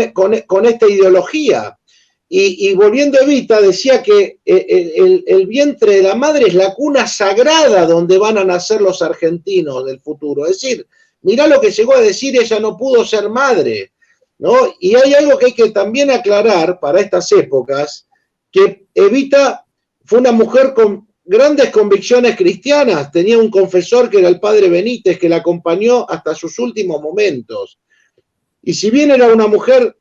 esta ideología. Y volviendo a Evita, decía que el vientre de la madre es la cuna sagrada donde van a nacer los argentinos del futuro. Es decir, mirá lo que llegó a decir, ella no pudo ser madre, ¿no? Y hay algo que hay que también aclarar para estas épocas, que Evita fue una mujer con grandes convicciones cristianas, tenía un confesor que era el padre Benítez, que la acompañó hasta sus últimos momentos. Y si bien era una mujer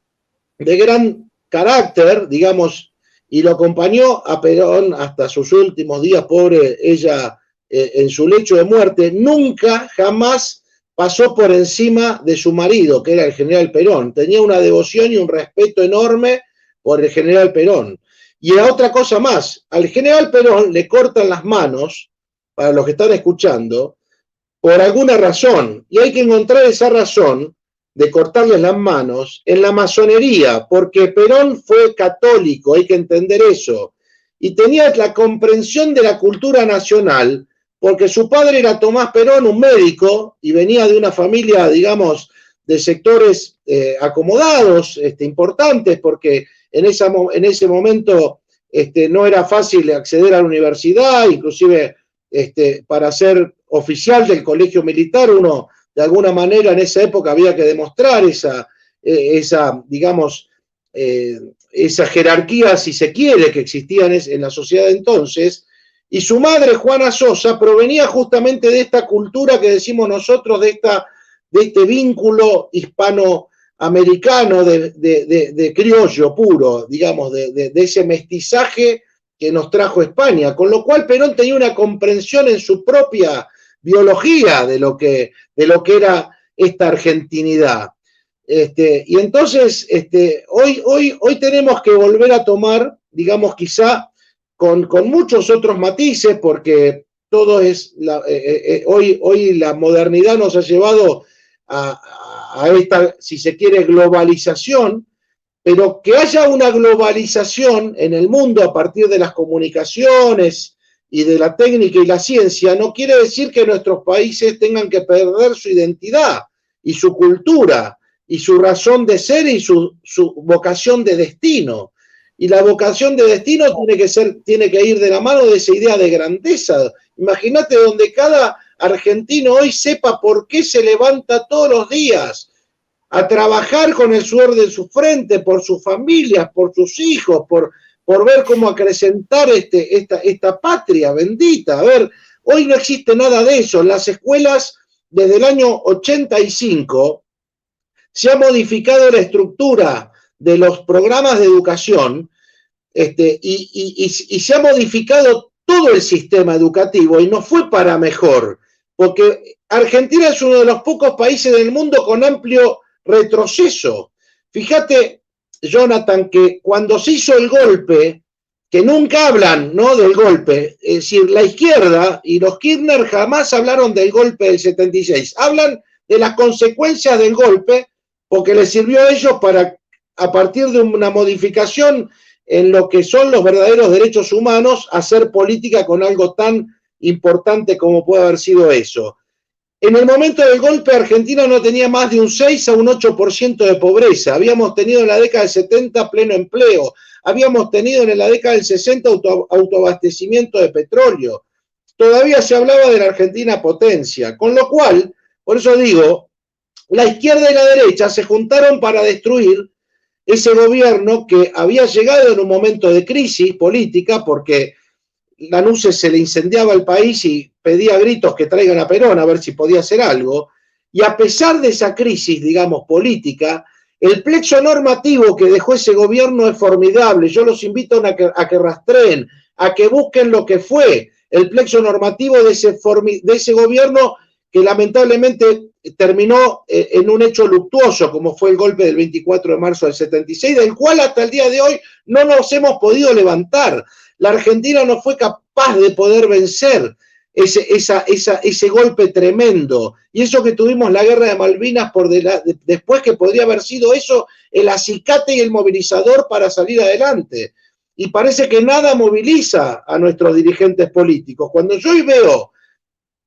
de gran carácter, digamos, y lo acompañó a Perón hasta sus últimos días, pobre ella, en su lecho de muerte, nunca, jamás pasó por encima de su marido, que era el general Perón. Tenía una devoción y un respeto enorme por el general Perón. Y a otra cosa más, al general Perón le cortan las manos, para los que están escuchando, por alguna razón, y hay que encontrar esa razón de cortarles las manos en la masonería, porque Perón fue católico, hay que entender eso, y tenía la comprensión de la cultura nacional, porque su padre era Tomás Perón, un médico, y venía de una familia, digamos, de sectores acomodados, importantes, porque en ese momento no era fácil acceder a la universidad, inclusive para ser oficial del colegio militar, uno de alguna manera en esa época había que demostrar esa digamos, esa jerarquía, si se quiere, que existía en la sociedad de entonces. Y su madre, Juana Sosa, provenía justamente de esta cultura que decimos nosotros, de este vínculo hispanoamericano, de criollo puro, digamos, de ese mestizaje que nos trajo España, con lo cual Perón tenía una comprensión en su propia biología de lo que era esta argentinidad. Y entonces, hoy tenemos que volver a tomar, digamos, quizá con muchos otros matices, porque todo es, hoy la modernidad nos ha llevado a esta, si se quiere, globalización, pero que haya una globalización en el mundo a partir de las comunicaciones y de la técnica y la ciencia, no quiere decir que nuestros países tengan que perder su identidad y su cultura y su razón de ser y su vocación de destino. Y la vocación de destino tiene que ir de la mano de esa idea de grandeza. Imagínate donde cada argentino hoy sepa por qué se levanta todos los días a trabajar con el sudor de su frente, por sus familias, por sus hijos, por ver cómo acrecentar esta patria bendita. A ver, hoy no existe nada de eso. En las escuelas, desde el año 85, se ha modificado la estructura de los programas de educación y se ha modificado todo el sistema educativo y no fue para mejor, porque Argentina es uno de los pocos países del mundo con amplio retroceso. Fíjate, Jonathan, que cuando se hizo el golpe, que nunca hablan, ¿no?, del golpe, es decir, la izquierda y los Kirchner jamás hablaron del golpe del 76, hablan de las consecuencias del golpe porque les sirvió a ellos para, a partir de una modificación en lo que son los verdaderos derechos humanos, hacer política con algo tan importante como puede haber sido eso. En el momento del golpe, Argentina no tenía más de un 6 a un 8% de pobreza. Habíamos tenido en la década del 70 pleno empleo. Habíamos tenido en la década del 60 autoabastecimiento de petróleo. Todavía se hablaba de la Argentina potencia. Con lo cual, por eso digo, la izquierda y la derecha se juntaron para destruir ese gobierno que había llegado en un momento de crisis política, porque Lanús se le incendiaba el país y pedía a gritos que traigan a Perón a ver si podía hacer algo, y a pesar de esa crisis, digamos, política, el plexo normativo que dejó ese gobierno es formidable. Yo los invito a que rastreen, a que busquen lo que fue el plexo normativo de ese gobierno que lamentablemente terminó en un hecho luctuoso, como fue el golpe del 24 de marzo del 76, del cual hasta el día de hoy no nos hemos podido levantar. La Argentina no fue capaz de poder vencer ese golpe tremendo. Y eso que tuvimos la guerra de Malvinas después, que podría haber sido eso el acicate y el movilizador para salir adelante. Y parece que nada moviliza a nuestros dirigentes políticos. Cuando yo hoy veo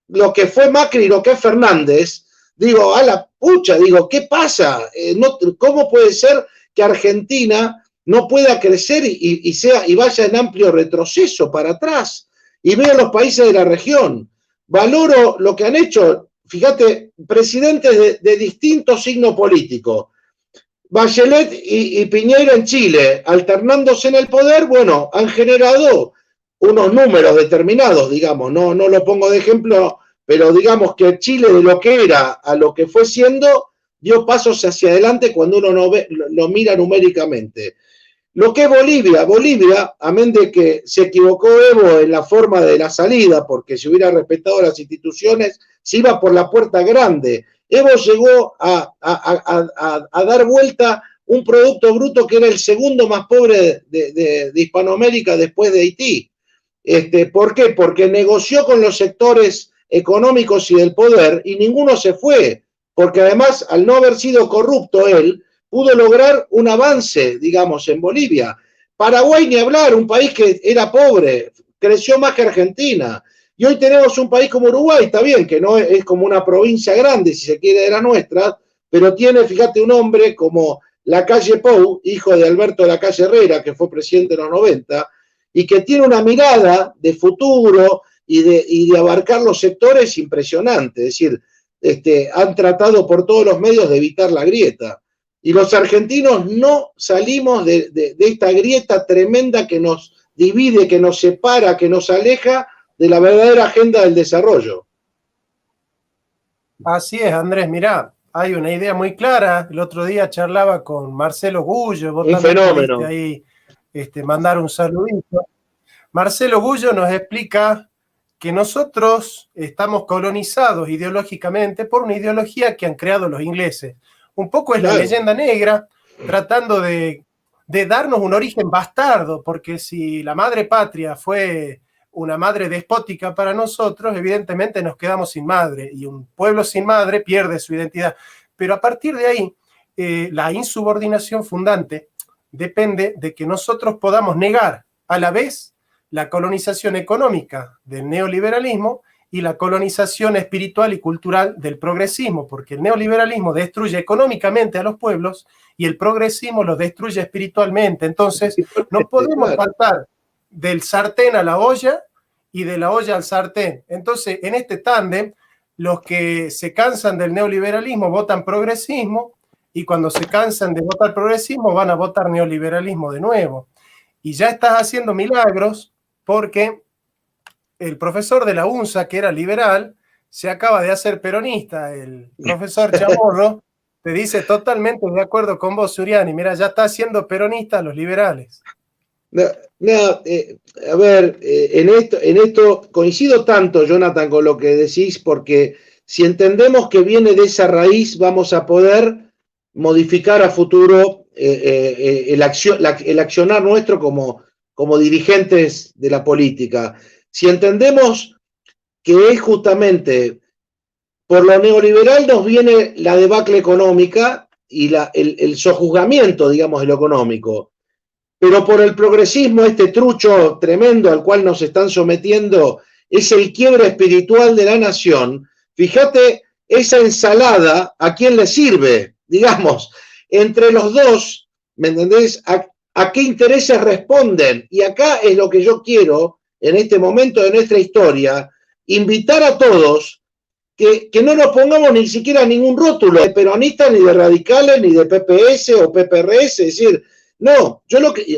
lo que fue Macri y lo que es Fernández, digo, a la pucha, digo, ¿qué pasa? ¿Cómo puede ser que Argentina no pueda crecer y vaya en amplio retroceso para atrás? Y veo los países de la región, valoro lo que han hecho, fíjate, presidentes de distinto signo político, Bachelet y Piñera en Chile, alternándose en el poder, bueno, han generado unos números determinados, digamos, no lo pongo de ejemplo, pero digamos que Chile, de lo que era a lo que fue siendo, dio pasos hacia adelante cuando uno lo mira numéricamente. Lo que es Bolivia, amén de que se equivocó Evo en la forma de la salida, porque si hubiera respetado las instituciones, se iba por la puerta grande. Evo llegó a dar vuelta un Producto Bruto que era el segundo más pobre de Hispanoamérica después de Haití. ¿Por qué? Porque negoció con los sectores económicos y del poder y ninguno se fue, porque además, al no haber sido corrupto él, pudo lograr un avance, digamos, en Bolivia. Paraguay, ni hablar, un país que era pobre, creció más que Argentina. Y hoy tenemos un país como Uruguay, está bien, que no es como una provincia grande, si se quiere, de la nuestra, pero tiene, fíjate, un hombre como Lacalle Pou, hijo de Alberto Lacalle Herrera, que fue presidente en los 90, y que tiene una mirada de futuro y de abarcar los sectores impresionante. Es decir, han tratado por todos los medios de evitar la grieta. Y los argentinos no salimos de esta grieta tremenda que nos divide, que nos separa, que nos aleja de la verdadera agenda del desarrollo. Así es, Andrés, mirá, hay una idea muy clara. El otro día charlaba con Marcelo Gullo, vos un fenómeno. Ahí, mandar un saludito. Marcelo Gullo nos explica que nosotros estamos colonizados ideológicamente por una ideología que han creado los ingleses. Un poco es la leyenda negra, tratando de darnos un origen bastardo, porque si la madre patria fue una madre despótica para nosotros, evidentemente nos quedamos sin madre, y un pueblo sin madre pierde su identidad. Pero a partir de ahí, la insubordinación fundante depende de que nosotros podamos negar a la vez la colonización económica del neoliberalismo y la colonización espiritual y cultural del progresismo, porque el neoliberalismo destruye económicamente a los pueblos y el progresismo los destruye espiritualmente. Entonces, no podemos pasar del sartén a la olla y de la olla al sartén. Entonces, en este tándem, los que se cansan del neoliberalismo votan progresismo, y cuando se cansan de votar progresismo van a votar neoliberalismo de nuevo. Y ya estás haciendo milagros porque el profesor de la UNSA, que era liberal, se acaba de hacer peronista. El profesor Chamorro te dice totalmente de acuerdo con vos, Suriani. Mira, ya está haciendo peronista a los liberales. A ver, en esto coincido tanto, Jonathan, con lo que decís, porque si entendemos que viene de esa raíz, vamos a poder modificar a futuro el accionar nuestro como dirigentes de la política. Si entendemos que es justamente por lo neoliberal nos viene la debacle económica y el sojuzgamiento, digamos, de lo económico, pero por el progresismo, este trucho tremendo al cual nos están sometiendo, es el quiebre espiritual de la nación. Fíjate, esa ensalada, ¿a quién le sirve? Digamos, entre los dos, ¿me entendés? ¿A qué intereses responden? Y acá es lo que yo quiero, en este momento de nuestra historia, invitar a todos que no nos pongamos ni siquiera ningún rótulo de peronistas, ni de radicales, ni de PPS o PPRS, es decir, no,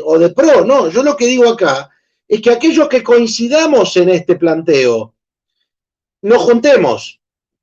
o de PRO, no, yo lo que digo acá es que aquellos que coincidamos en este planteo, nos juntemos,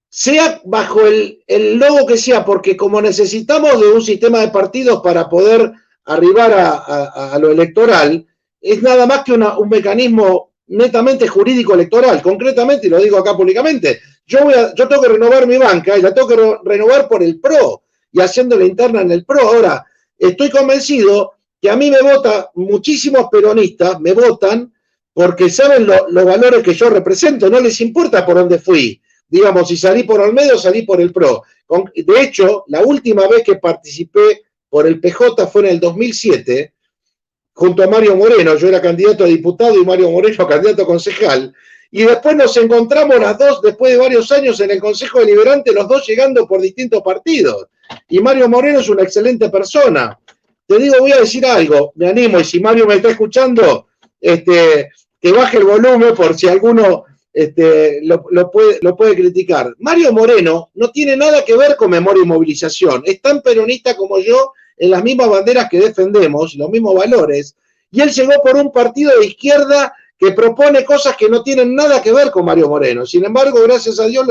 sea bajo el logo que sea, porque como necesitamos de un sistema de partidos para poder arribar a lo electoral, es nada más que un mecanismo netamente jurídico electoral. Concretamente, y lo digo acá públicamente, yo tengo que renovar mi banca y la tengo que renovar por el PRO y haciendo la interna en el PRO. Ahora, estoy convencido que a mí me votan muchísimos peronistas, me votan porque saben los valores que yo represento, no les importa por dónde fui. Digamos, si salí por Olmedo, salí por el PRO. De hecho, la última vez que participé por el PJ fue en el 2007, junto a Mario Moreno. Yo era candidato a diputado y Mario Moreno candidato a concejal. Y después nos encontramos las dos, después de varios años, en el Consejo Deliberante, los dos llegando por distintos partidos. Y Mario Moreno es una excelente persona. Te digo, voy a decir algo, me animo, y si Mario me está escuchando, que baje el volumen por si alguno lo puede criticar. Mario Moreno no tiene nada que ver con Memoria y Movilización, es tan peronista como yo, en las mismas banderas que defendemos, los mismos valores, y él llegó por un partido de izquierda que propone cosas que no tienen nada que ver con Mario Moreno. Sin embargo, gracias a Dios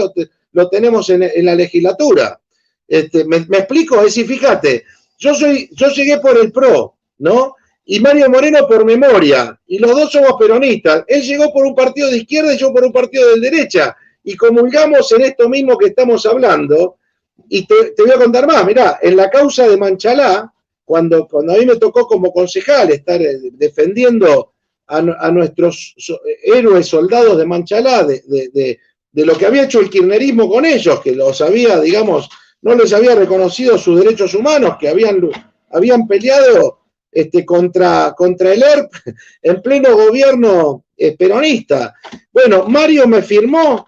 lo tenemos en la legislatura. ¿Me explico? Es decir, fíjate, yo llegué por el PRO, ¿no? Y Mario Moreno por Memoria, y los dos somos peronistas. Él llegó por un partido de izquierda y yo por un partido de derecha, y comulgamos en esto mismo que estamos hablando. Y te voy a contar más, mirá, en la causa de Manchalá, cuando a mí me tocó como concejal estar defendiendo a nuestros héroes soldados de Manchalá, de lo que había hecho el kirchnerismo con ellos, que los había, digamos, no les había reconocido sus derechos humanos, que habían peleado contra el ERP en pleno gobierno peronista. Bueno, Mario me firmó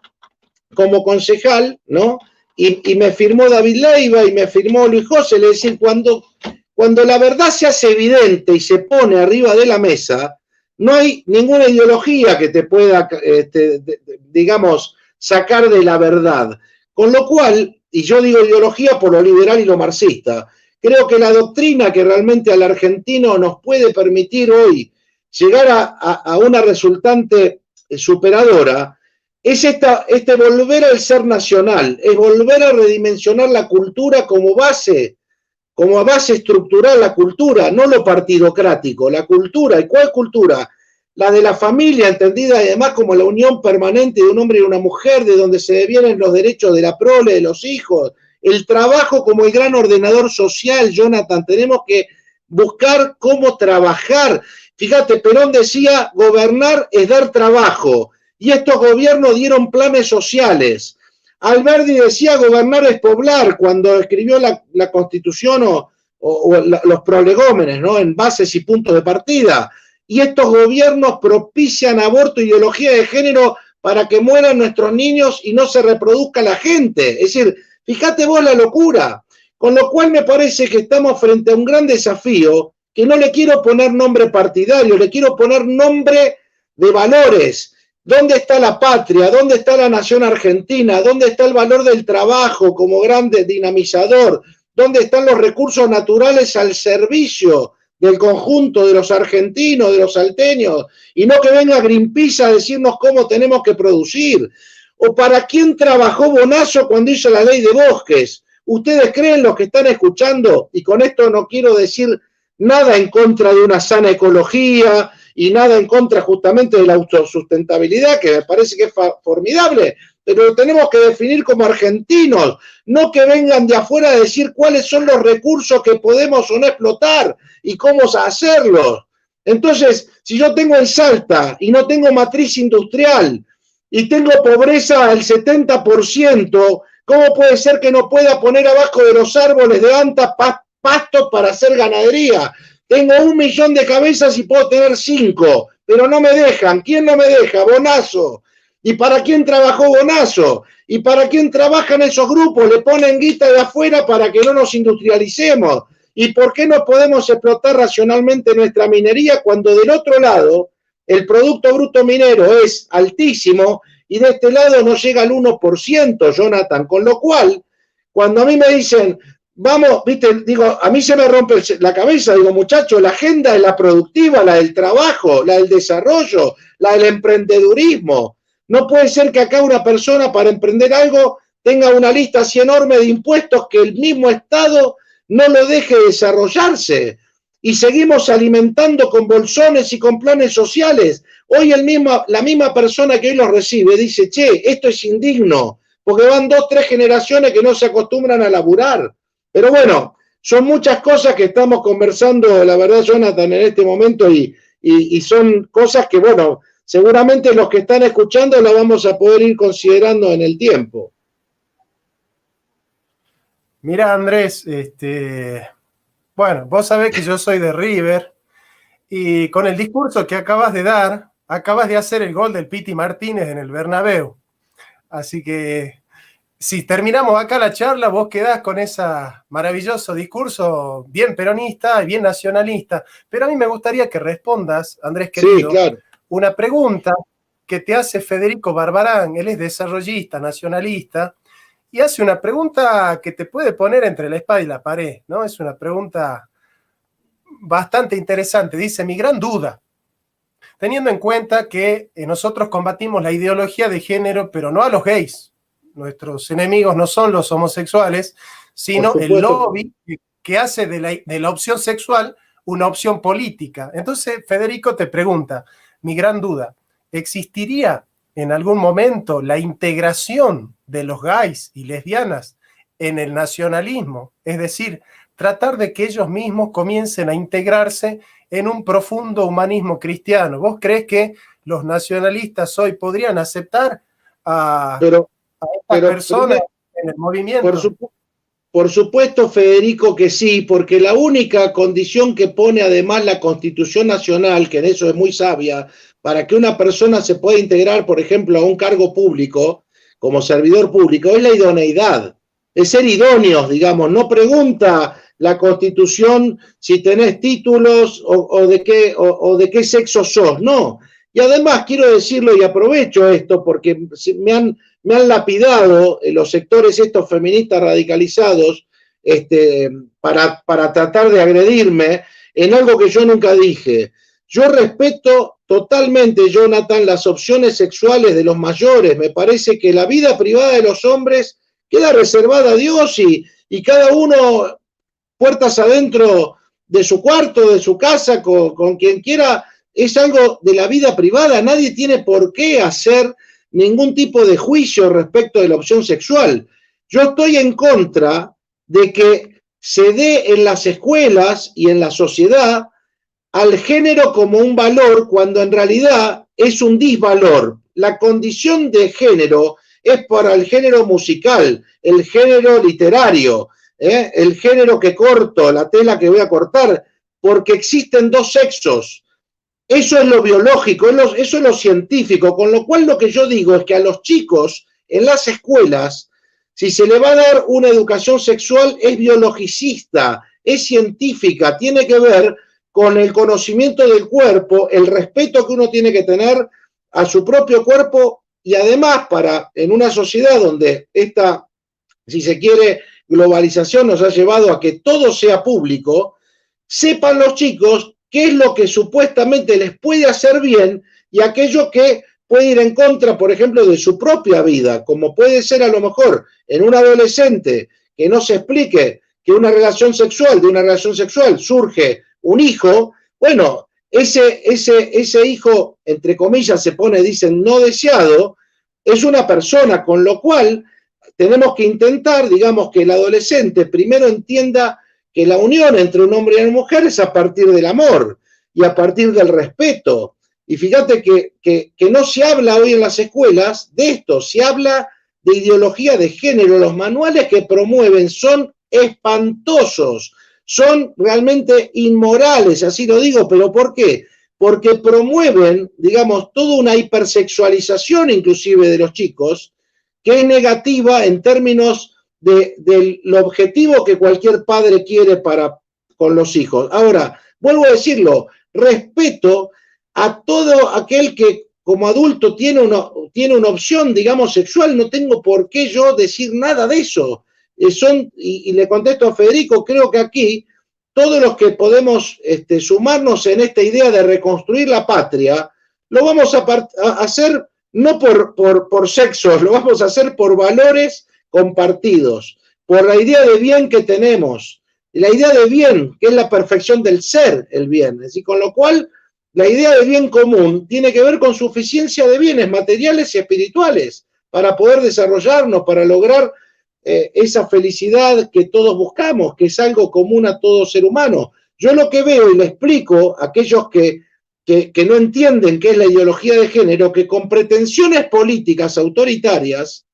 como concejal, ¿no? Y me firmó David Leiva y me firmó Luis José. Es decir, cuando la verdad se hace evidente y se pone arriba de la mesa, no hay ninguna ideología que te pueda, digamos, sacar de la verdad. Con lo cual, y yo digo ideología por lo liberal y lo marxista, creo que la doctrina que realmente al argentino nos puede permitir hoy llegar a una resultante superadora es volver al ser nacional, es volver a redimensionar la cultura como base estructural, la cultura, no lo partidocrático, la cultura. ¿Y cuál cultura? La de la familia, entendida además como la unión permanente de un hombre y una mujer, de donde se devienen los derechos de la prole, de los hijos, el trabajo como el gran ordenador social, Jonathan. Tenemos que buscar cómo trabajar. Fíjate, Perón decía, gobernar es dar trabajo, y estos gobiernos dieron planes sociales. Alberdi decía, gobernar es poblar, cuando escribió la Constitución o los prolegómenes, ¿no? En bases y puntos de partida. Y estos gobiernos propician aborto, ideología de género, para que mueran nuestros niños y no se reproduzca la gente. Es decir, fíjate vos la locura. Con lo cual me parece que estamos frente a un gran desafío, que no le quiero poner nombre partidario, le quiero poner nombre de valores. ¿Dónde está la patria? ¿Dónde está la nación argentina? ¿Dónde está el valor del trabajo como gran dinamizador? ¿Dónde están los recursos naturales al servicio del conjunto de los argentinos, de los salteños? Y no que venga Greenpeace a decirnos cómo tenemos que producir. ¿O para quién trabajó Bonazo cuando hizo la ley de bosques? ¿Ustedes creen, los que están escuchando? Y con esto no quiero decir nada en contra de una sana ecología y nada en contra justamente de la autosustentabilidad, que me parece que es formidable, pero lo tenemos que definir como argentinos, no que vengan de afuera a decir cuáles son los recursos que podemos o no explotar y cómo hacerlos. Entonces, si yo tengo en Salta y no tengo matriz industrial y tengo pobreza al 70%, ¿cómo puede ser que no pueda poner abajo de los árboles de anta pastos para hacer ganadería? Tengo 1 millón de cabezas y puedo tener 5, pero no me dejan. ¿Quién no me deja? Bonazo. ¿Y para quién trabajó Bonazo? ¿Y para quién trabajan esos grupos? Le ponen guita de afuera para que no nos industrialicemos. ¿Y por qué no podemos explotar racionalmente nuestra minería cuando del otro lado el Producto Bruto Minero es altísimo y de este lado no llega al 1%, Jonathan? Con lo cual, cuando a mí me dicen, vamos, viste, digo, a mí se me rompe la cabeza, digo, muchachos, la agenda es la productiva, la del trabajo, la del desarrollo, la del emprendedurismo. No puede ser que acá una persona para emprender algo tenga una lista así enorme de impuestos que el mismo Estado no lo deje desarrollarse. Y seguimos alimentando con bolsones y con planes sociales. Hoy la misma persona que hoy los recibe dice, che, esto es indigno, porque van 2, 3 generaciones que no se acostumbran a laburar. Pero bueno, son muchas cosas que estamos conversando, la verdad, Jonathan, en este momento y son cosas que, bueno, seguramente los que están escuchando las vamos a poder ir considerando en el tiempo. Mira, Andrés, bueno, vos sabés que yo soy de River y con el discurso que acabas de dar, acabas de hacer el gol del Piti Martínez en el Bernabéu. Así que si terminamos acá la charla, vos quedás con ese maravilloso discurso bien peronista y bien nacionalista. Pero a mí me gustaría que respondas, Andrés querido, sí, claro, una pregunta que te hace Federico Barbarán. Él es desarrollista, nacionalista, y hace una pregunta que te puede poner entre la espada y la pared, ¿no? Es una pregunta bastante interesante. Dice, mi gran duda, teniendo en cuenta que nosotros combatimos la ideología de género, pero no a los gays. Nuestros enemigos no son los homosexuales, sino el lobby que hace de la opción sexual una opción política. Entonces, Federico te pregunta, mi gran duda, ¿existiría en algún momento la integración de los gays y lesbianas en el nacionalismo? Es decir, tratar de que ellos mismos comiencen a integrarse en un profundo humanismo cristiano. ¿Vos crees que los nacionalistas hoy podrían aceptar a esta persona en el movimiento? Por supuesto, Federico, que sí, porque la única condición que pone además la Constitución Nacional, que en eso es muy sabia, para que una persona se pueda integrar, por ejemplo, a un cargo público, como servidor público, es la idoneidad, es ser idóneos, digamos. No pregunta la Constitución si tenés títulos o de qué sexo sos, no. Y además quiero decirlo y aprovecho esto porque me han lapidado los sectores estos feministas radicalizados para tratar de agredirme en algo que yo nunca dije. Yo respeto totalmente, Jonathan, las opciones sexuales de los mayores. Me parece que la vida privada de los hombres queda reservada a Dios y cada uno puertas adentro de su cuarto, de su casa, con quien quiera. Es algo de la vida privada. Nadie tiene por qué hacer ningún tipo de juicio respecto de la opción sexual. Yo estoy en contra de que se dé en las escuelas y en la sociedad al género como un valor cuando en realidad es un disvalor. La condición de género es para el género musical, el género literario, el género que corto, la tela que voy a cortar, porque existen dos sexos. Eso es lo biológico, eso es lo científico, con lo cual lo que yo digo es que a los chicos en las escuelas, si se le va a dar una educación sexual, es biologicista, es científica, tiene que ver con el conocimiento del cuerpo, el respeto que uno tiene que tener a su propio cuerpo y además para en una sociedad donde esta, si se quiere, globalización nos ha llevado a que todo sea público, sepan los chicos qué es lo que supuestamente les puede hacer bien y aquello que puede ir en contra, por ejemplo, de su propia vida, como puede ser a lo mejor en un adolescente que no se explique que de una relación sexual surge un hijo, bueno, ese hijo, entre comillas, se pone, dicen, no deseado, es una persona, con lo cual tenemos que intentar, digamos, que el adolescente primero entienda que la unión entre un hombre y una mujer es a partir del amor y a partir del respeto. Y fíjate que no se habla hoy en las escuelas de esto, se habla de ideología de género. Los manuales que promueven son espantosos, son realmente inmorales, así lo digo, pero ¿por qué? Porque promueven, digamos, toda una hipersexualización inclusive de los chicos, que es negativa en términos del objetivo que cualquier padre quiere con los hijos. Ahora, vuelvo a decirlo, respeto a todo aquel que como adulto tiene una opción, digamos, sexual, no tengo por qué yo decir nada de eso. Y le contesto a Federico, creo que aquí todos los que podemos sumarnos en esta idea de reconstruir la patria, lo vamos a hacer no por sexos, lo vamos a hacer por valores compartidos, por la idea de bien que tenemos, la idea de bien, que es la perfección del ser, el bien. Es decir, con lo cual, la idea de bien común tiene que ver con suficiencia de bienes materiales y espirituales para poder desarrollarnos, para lograr esa felicidad que todos buscamos, que es algo común a todo ser humano. Yo lo que veo y le explico a aquellos que no entienden qué es la ideología de género, que con pretensiones políticas autoritarias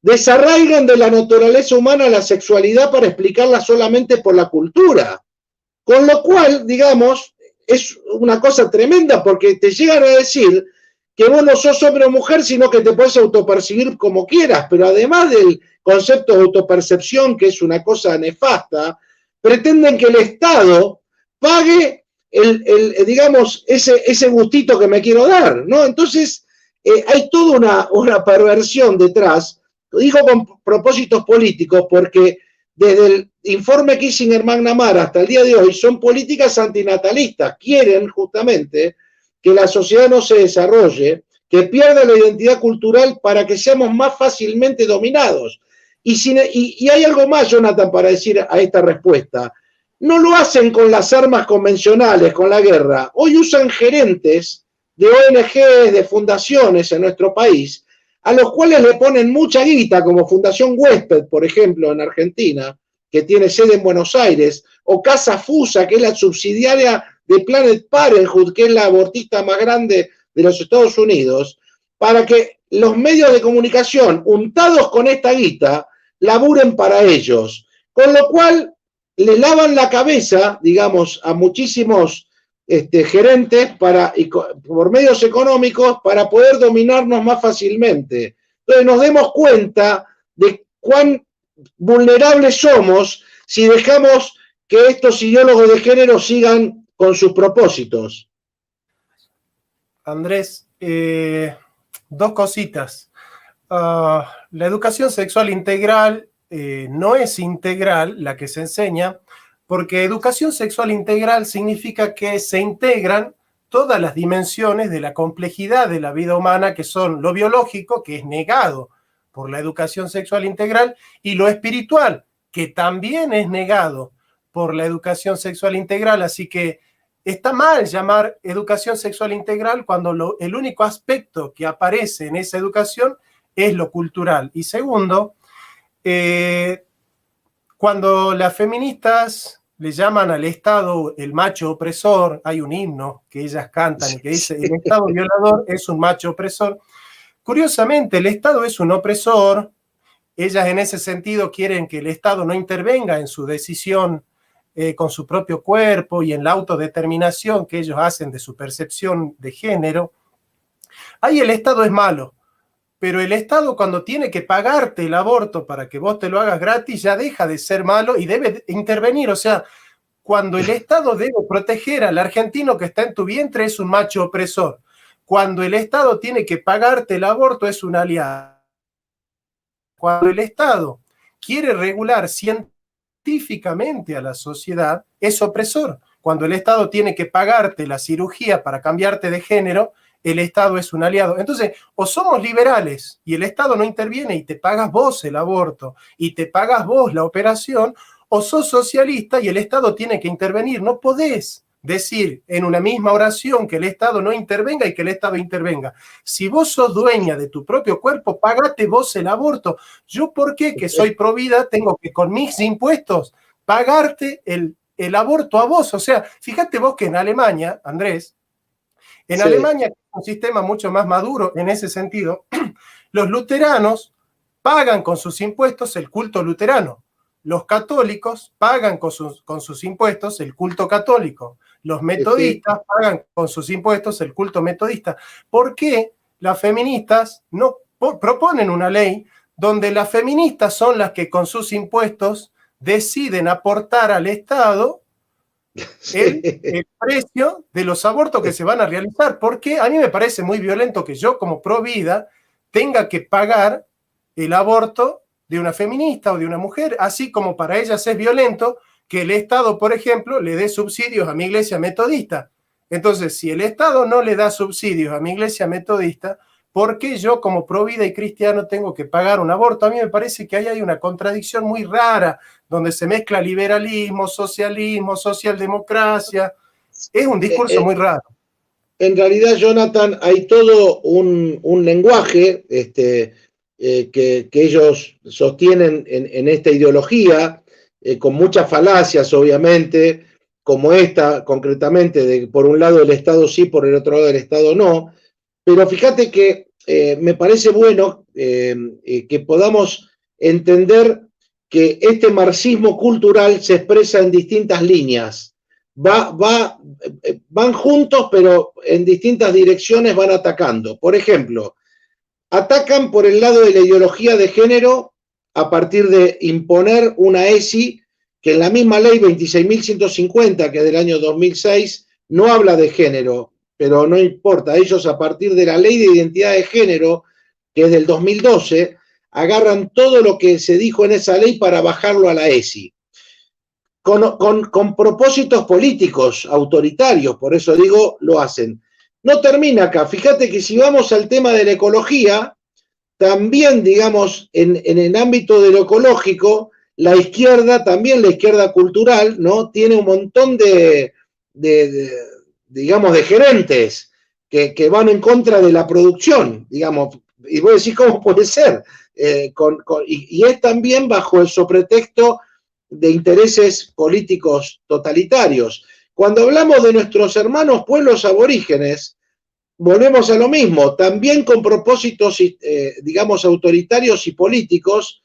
desarraigan de la naturaleza humana la sexualidad para explicarla solamente por la cultura. Con lo cual, digamos, es una cosa tremenda porque te llegan a decir que vos no sos hombre o mujer, sino que te puedes autopercibir como quieras, pero además del concepto de autopercepción, que es una cosa nefasta, pretenden que el Estado pague digamos, ese gustito que me quiero dar, ¿no? Entonces, hay toda una perversión detrás, digo con propósitos políticos, porque desde el informe Kissinger-McNamara hasta el día de hoy son políticas antinatalistas, quieren justamente que la sociedad no se desarrolle, que pierda la identidad cultural para que seamos más fácilmente dominados. Y hay algo más, Jonathan, para decir a esta respuesta. No lo hacen con las armas convencionales, con la guerra. Hoy usan gerentes de ONG, de fundaciones en nuestro país, a los cuales le ponen mucha guita, como Fundación Huésped, por ejemplo, en Argentina, que tiene sede en Buenos Aires, o Casa Fusa, que es la subsidiaria de Planet Parenthood, que es la abortista más grande de los Estados Unidos, para que los medios de comunicación, untados con esta guita, laburen para ellos. Con lo cual, le lavan la cabeza, digamos, a muchísimos gerentes por medios económicos para poder dominarnos más fácilmente. Entonces nos demos cuenta de cuán vulnerables somos si dejamos que estos ideólogos de género sigan con sus propósitos. Andrés, dos cositas. La educación sexual integral no es integral la que se enseña, porque educación sexual integral significa que se integran todas las dimensiones de la complejidad de la vida humana, que son lo biológico, que es negado por la educación sexual integral, y lo espiritual, que también es negado por la educación sexual integral. Así que está mal llamar educación sexual integral cuando el único aspecto que aparece en esa educación es lo cultural. Y segundo, cuando las feministas le llaman al Estado el macho opresor. Hay un himno que ellas cantan y que dice, el Estado violador es un macho opresor. Curiosamente, el Estado es un opresor. Ellas en ese sentido quieren que el Estado no intervenga en su decisión con su propio cuerpo y en la autodeterminación que ellos hacen de su percepción de género. Ahí el Estado es malo, pero el Estado cuando tiene que pagarte el aborto para que vos te lo hagas gratis ya deja de ser malo y debe intervenir. O sea, cuando el Estado debe proteger al argentino que está en tu vientre es un macho opresor. Cuando el Estado tiene que pagarte el aborto es un aliado. Cuando el Estado quiere regular científicamente a la sociedad, es opresor. Cuando el Estado tiene que pagarte la cirugía para cambiarte de género, el Estado es un aliado. Entonces, o somos liberales y el Estado no interviene y te pagas vos el aborto y te pagas vos la operación, o sos socialista y el Estado tiene que intervenir. No podés decir en una misma oración que el Estado no intervenga y que el Estado intervenga. Si vos sos dueña de tu propio cuerpo, pagate vos el aborto. ¿Yo por qué, que soy pro vida, tengo que con mis impuestos pagarte el aborto a vos? O sea, fíjate vos que en Alemania, Andrés, en Alemania, que es un sistema mucho más maduro en ese sentido, los luteranos pagan con sus impuestos el culto luterano. Los católicos pagan con sus impuestos el culto católico. Los metodistas pagan con sus impuestos el culto metodista. ¿Por qué las feministas no proponen una ley donde las feministas son las que con sus impuestos deciden aportar al Estado el precio de los abortos que se van a realizar? Porque a mí me parece muy violento que yo, como pro vida, tenga que pagar el aborto de una feminista o de una mujer, así como para ellas es violento que el Estado, por ejemplo, le dé subsidios a mi iglesia metodista. Entonces, si el Estado no le da subsidios a mi iglesia metodista, ¿por qué yo, como pro vida y cristiano, tengo que pagar un aborto? A mí me parece que ahí hay una contradicción muy rara, donde se mezcla liberalismo, socialismo, socialdemocracia. Es un discurso muy raro. En realidad, Jonathan, hay todo un lenguaje que ellos sostienen en esta ideología, con muchas falacias, obviamente, como esta, concretamente, de por un lado el Estado sí, por el otro lado el Estado no. Pero fíjate que me parece bueno que podamos entender que este marxismo cultural se expresa en distintas líneas. Van juntos, pero en distintas direcciones van atacando. Por ejemplo, atacan por el lado de la ideología de género a partir de imponer una ESI que en la misma ley 26.150, que es del año 2006, no habla de género, pero no importa. Ellos, a partir de la ley de identidad de género, que es del 2012, agarran todo lo que se dijo en esa ley para bajarlo a la ESI. Con propósitos políticos autoritarios, por eso digo, lo hacen. No termina acá. Fíjate que si vamos al tema de la ecología, también, digamos, en el ámbito de lo ecológico, la izquierda, también la izquierda cultural, ¿no? Tiene un montón digamos, de gerentes que van en contra de la producción, digamos, y vos decís, ¿cómo puede ser? Y es también bajo el sobretexto de intereses políticos totalitarios. Cuando hablamos de nuestros hermanos pueblos aborígenes, volvemos a lo mismo, también con propósitos, digamos, autoritarios y políticos,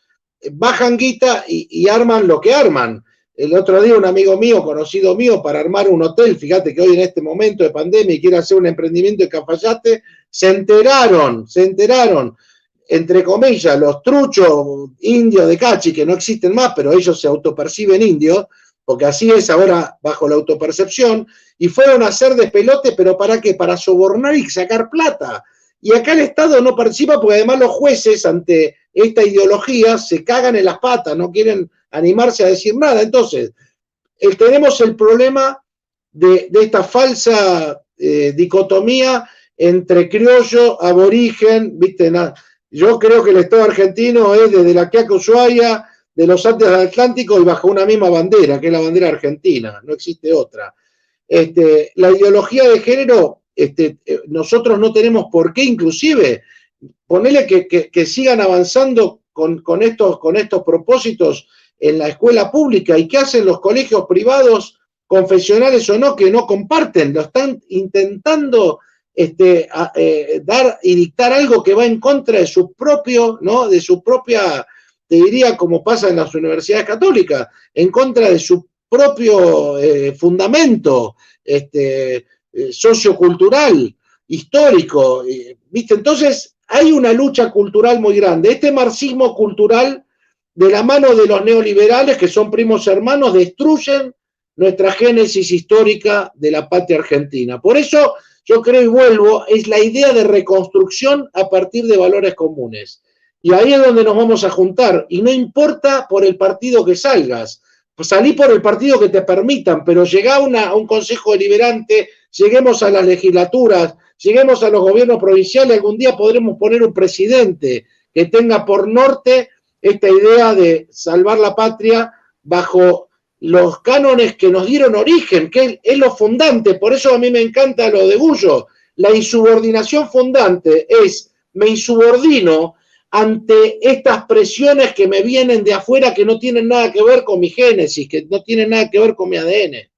bajan guita y arman lo que arman. El otro día un amigo mío, conocido mío, para armar un hotel, fíjate que hoy en este momento de pandemia y quiere hacer un emprendimiento en Cafayate, se enteraron, entre comillas, los truchos indios de Cachi, que no existen más, pero ellos se autoperciben indios, porque así es ahora bajo la autopercepción, y fueron a hacer despelote, pero ¿para qué? Para sobornar y sacar plata. Y acá el Estado no participa porque además los jueces ante esta ideología se cagan en las patas, no quieren animarse a decir nada. Entonces, tenemos el problema de esta falsa dicotomía entre criollo, aborigen, ¿viste? Yo creo que el Estado argentino es desde la Quiaca Ushuaia, de los Andes del Atlántico y bajo una misma bandera, que es la bandera argentina, no existe otra. La ideología de género, nosotros no tenemos por qué, inclusive, ponerle que sigan avanzando con estos propósitos en la escuela pública? ¿Y qué hacen los colegios privados, confesionales o no, que no comparten? Lo están intentando dar y dictar algo que va en contra de su propio, ¿no? De su propia, te diría, como pasa en las universidades católicas, en contra de su propio fundamento sociocultural, histórico, ¿viste? Entonces, hay una lucha cultural muy grande. Este marxismo cultural, de la mano de los neoliberales, que son primos hermanos, destruyen nuestra génesis histórica de la patria argentina. Por eso, yo creo y vuelvo, es la idea de reconstrucción a partir de valores comunes. Y ahí es donde nos vamos a juntar. Y no importa por el partido que salgas, pues salí por el partido que te permitan, pero llegá a un consejo deliberante, lleguemos a las legislaturas, lleguemos a los gobiernos provinciales, algún día podremos poner un presidente que tenga por norte esta idea de salvar la patria bajo los cánones que nos dieron origen, que es lo fundante. Por eso a mí me encanta lo de Gullo. La insubordinación fundante es, me insubordino ante estas presiones que me vienen de afuera, que no tienen nada que ver con mi génesis, que no tienen nada que ver con mi ADN.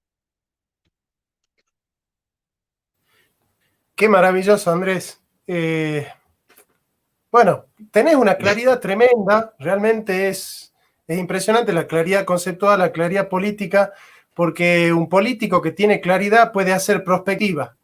Qué maravilloso, Andrés. Bueno, tenés una claridad tremenda, realmente es impresionante la claridad conceptual, la claridad política, porque un político que tiene claridad puede hacer prospectiva.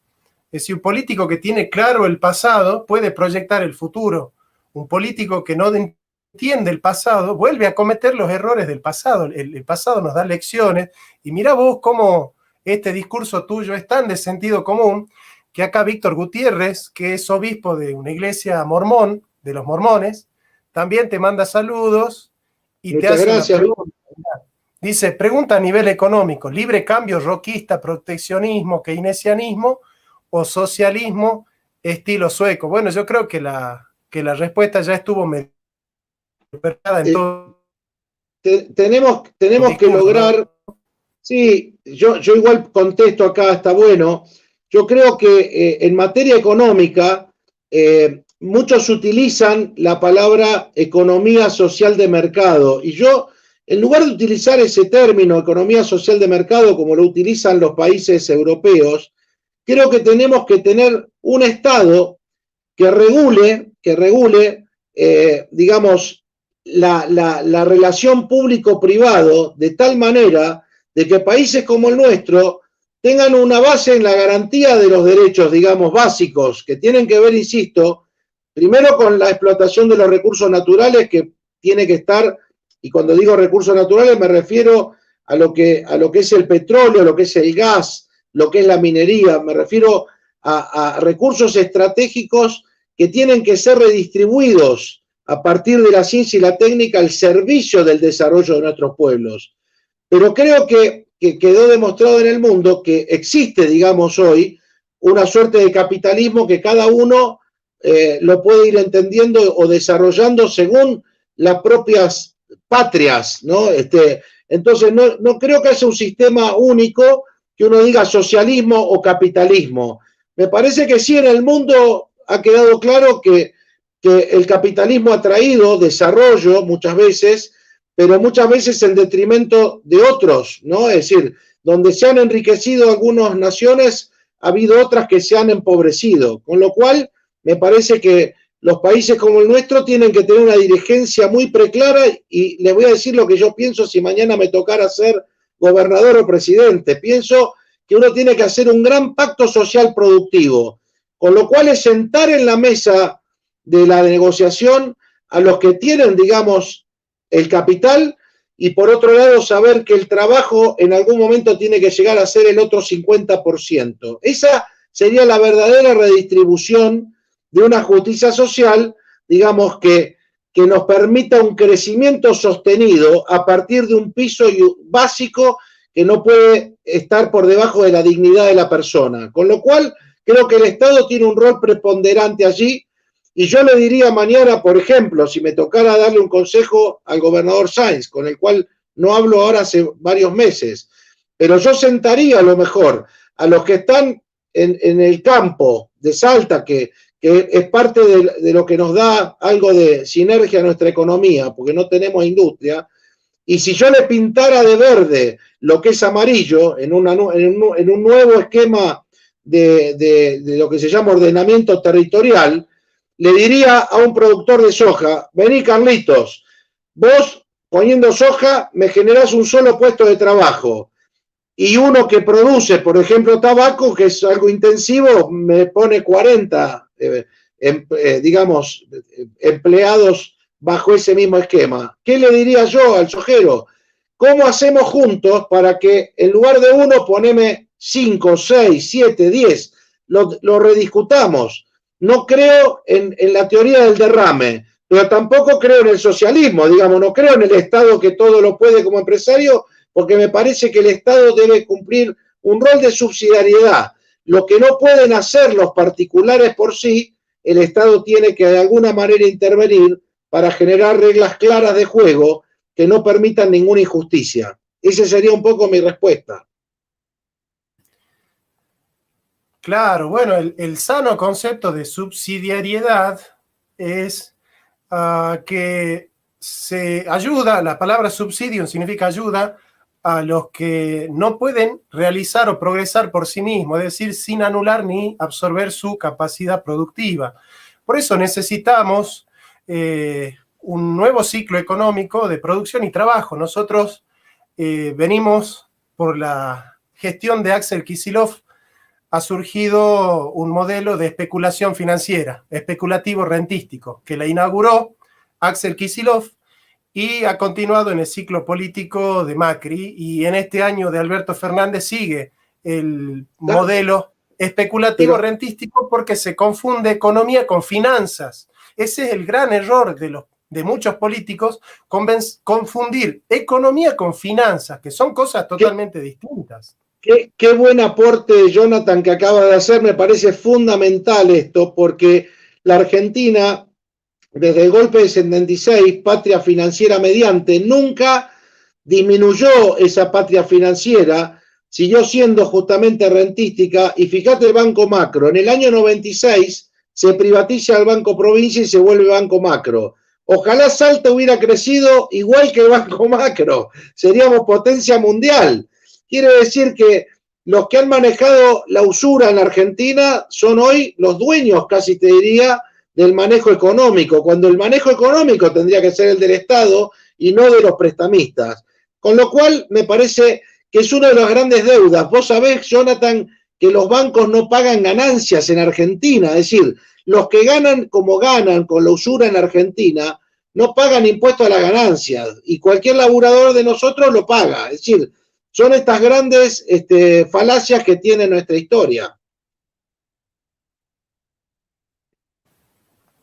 Es decir, un político que tiene claro el pasado puede proyectar el futuro. Un político que no entiende el pasado vuelve a cometer los errores del pasado. El pasado nos da lecciones, y mira vos cómo este discurso tuyo es tan de sentido común, que acá Víctor Gutiérrez, que es obispo de una iglesia mormón, de los mormones, también te manda saludos y muchas te hace gracias. una pregunta. Dice, pregunta a nivel económico: libre cambio roquista, proteccionismo, keynesianismo o socialismo estilo sueco. Bueno, yo creo que la respuesta ya estuvo medio en todo. Tenemos que lograr, ¿no? Sí, yo igual contesto acá, está bueno. Yo creo que en materia económica, muchos utilizan la palabra economía social de mercado, y yo, en lugar de utilizar ese término, economía social de mercado, como lo utilizan los países europeos, creo que tenemos que tener un Estado que regule, digamos, la relación público-privado de tal manera de que países como el nuestro tengan una base en la garantía de los derechos, digamos, básicos, que tienen que ver, insisto, primero con la explotación de los recursos naturales, que tiene que estar, y cuando digo recursos naturales me refiero a lo que es el petróleo, lo que es el gas, lo que es la minería, me refiero a recursos estratégicos que tienen que ser redistribuidos a partir de la ciencia y la técnica al servicio del desarrollo de nuestros pueblos. Pero creo que quedó demostrado en el mundo que existe, digamos, hoy una suerte de capitalismo que cada uno lo puede ir entendiendo o desarrollando según las propias patrias, ¿no? Entonces, no creo que haya un sistema único que uno diga socialismo o capitalismo. Me parece que sí, en el mundo ha quedado claro que el capitalismo ha traído desarrollo muchas veces, pero muchas veces en detrimento de otros, ¿no? Es decir, donde se han enriquecido algunas naciones, ha habido otras que se han empobrecido, con lo cual me parece que los países como el nuestro tienen que tener una dirigencia muy preclara, y les voy a decir lo que yo pienso si mañana me tocara ser gobernador o presidente. Pienso que uno tiene que hacer un gran pacto social productivo, con lo cual es sentar en la mesa de la negociación a los que tienen, digamos, el capital, y por otro lado saber que el trabajo en algún momento tiene que llegar a ser el otro 50%. Esa sería la verdadera redistribución de una justicia social, digamos, que nos permita un crecimiento sostenido a partir de un piso básico que no puede estar por debajo de la dignidad de la persona. Con lo cual, creo que el Estado tiene un rol preponderante allí. Y yo le diría mañana, por ejemplo, si me tocara darle un consejo al gobernador Sáenz, con el cual no hablo ahora hace varios meses, pero yo sentaría a lo mejor a los que están en el campo de Salta, que que es parte de lo que nos da algo de sinergia a nuestra economía, porque no tenemos industria. Y si yo le pintara de verde lo que es amarillo en un nuevo esquema de lo que se llama ordenamiento territorial, le diría a un productor de soja: vení, Carlitos, vos poniendo soja me generás un solo puesto de trabajo, y uno que produce, por ejemplo, tabaco, que es algo intensivo, me pone 40, digamos, empleados bajo ese mismo esquema. ¿Qué le diría yo al sojero? ¿Cómo hacemos juntos para que en lugar de uno poneme 5, 6, 7, 10? Lo rediscutamos. No creo en la teoría del derrame, pero tampoco creo en el socialismo, digamos, no creo en el Estado que todo lo puede como empresario, porque me parece que el Estado debe cumplir un rol de subsidiariedad. Lo que no pueden hacer los particulares por sí, el Estado tiene que de alguna manera intervenir para generar reglas claras de juego que no permitan ninguna injusticia. Esa sería un poco mi respuesta. Claro, bueno, el sano concepto de subsidiariedad es que se ayuda, la palabra subsidio significa ayuda a los que no pueden realizar o progresar por sí mismos, es decir, sin anular ni absorber su capacidad productiva. Por eso necesitamos un nuevo ciclo económico de producción y trabajo. Nosotros venimos por la gestión de Axel Kicillof, ha surgido un modelo de especulación financiera, especulativo rentístico, que la inauguró Axel Kicillof y ha continuado en el ciclo político de Macri, y en este año de Alberto Fernández sigue el modelo especulativo rentístico porque se confunde economía con finanzas. Ese es el gran error de muchos políticos, confundir economía con finanzas, que son cosas totalmente distintas. Qué buen aporte, Jonathan, que acaba de hacer. Me parece fundamental esto, porque la Argentina, desde el golpe del 76, patria financiera mediante, nunca disminuyó esa patria financiera, siguió siendo justamente rentística. Y fíjate el Banco Macro, en el año 96 se privatiza el Banco Provincia y se vuelve Banco Macro. Ojalá Salta hubiera crecido igual que el Banco Macro, seríamos potencia mundial. Quiere decir que los que han manejado la usura en Argentina son hoy los dueños, casi te diría, del manejo económico, cuando el manejo económico tendría que ser el del Estado y no de los prestamistas. Con lo cual, me parece que es una de las grandes deudas. Vos sabés, Jonathan, que los bancos no pagan ganancias en Argentina, es decir, los que ganan como ganan con la usura en Argentina, no pagan impuesto a las ganancias, y cualquier laburador de nosotros lo paga. Es decir, son estas grandes falacias que tiene nuestra historia.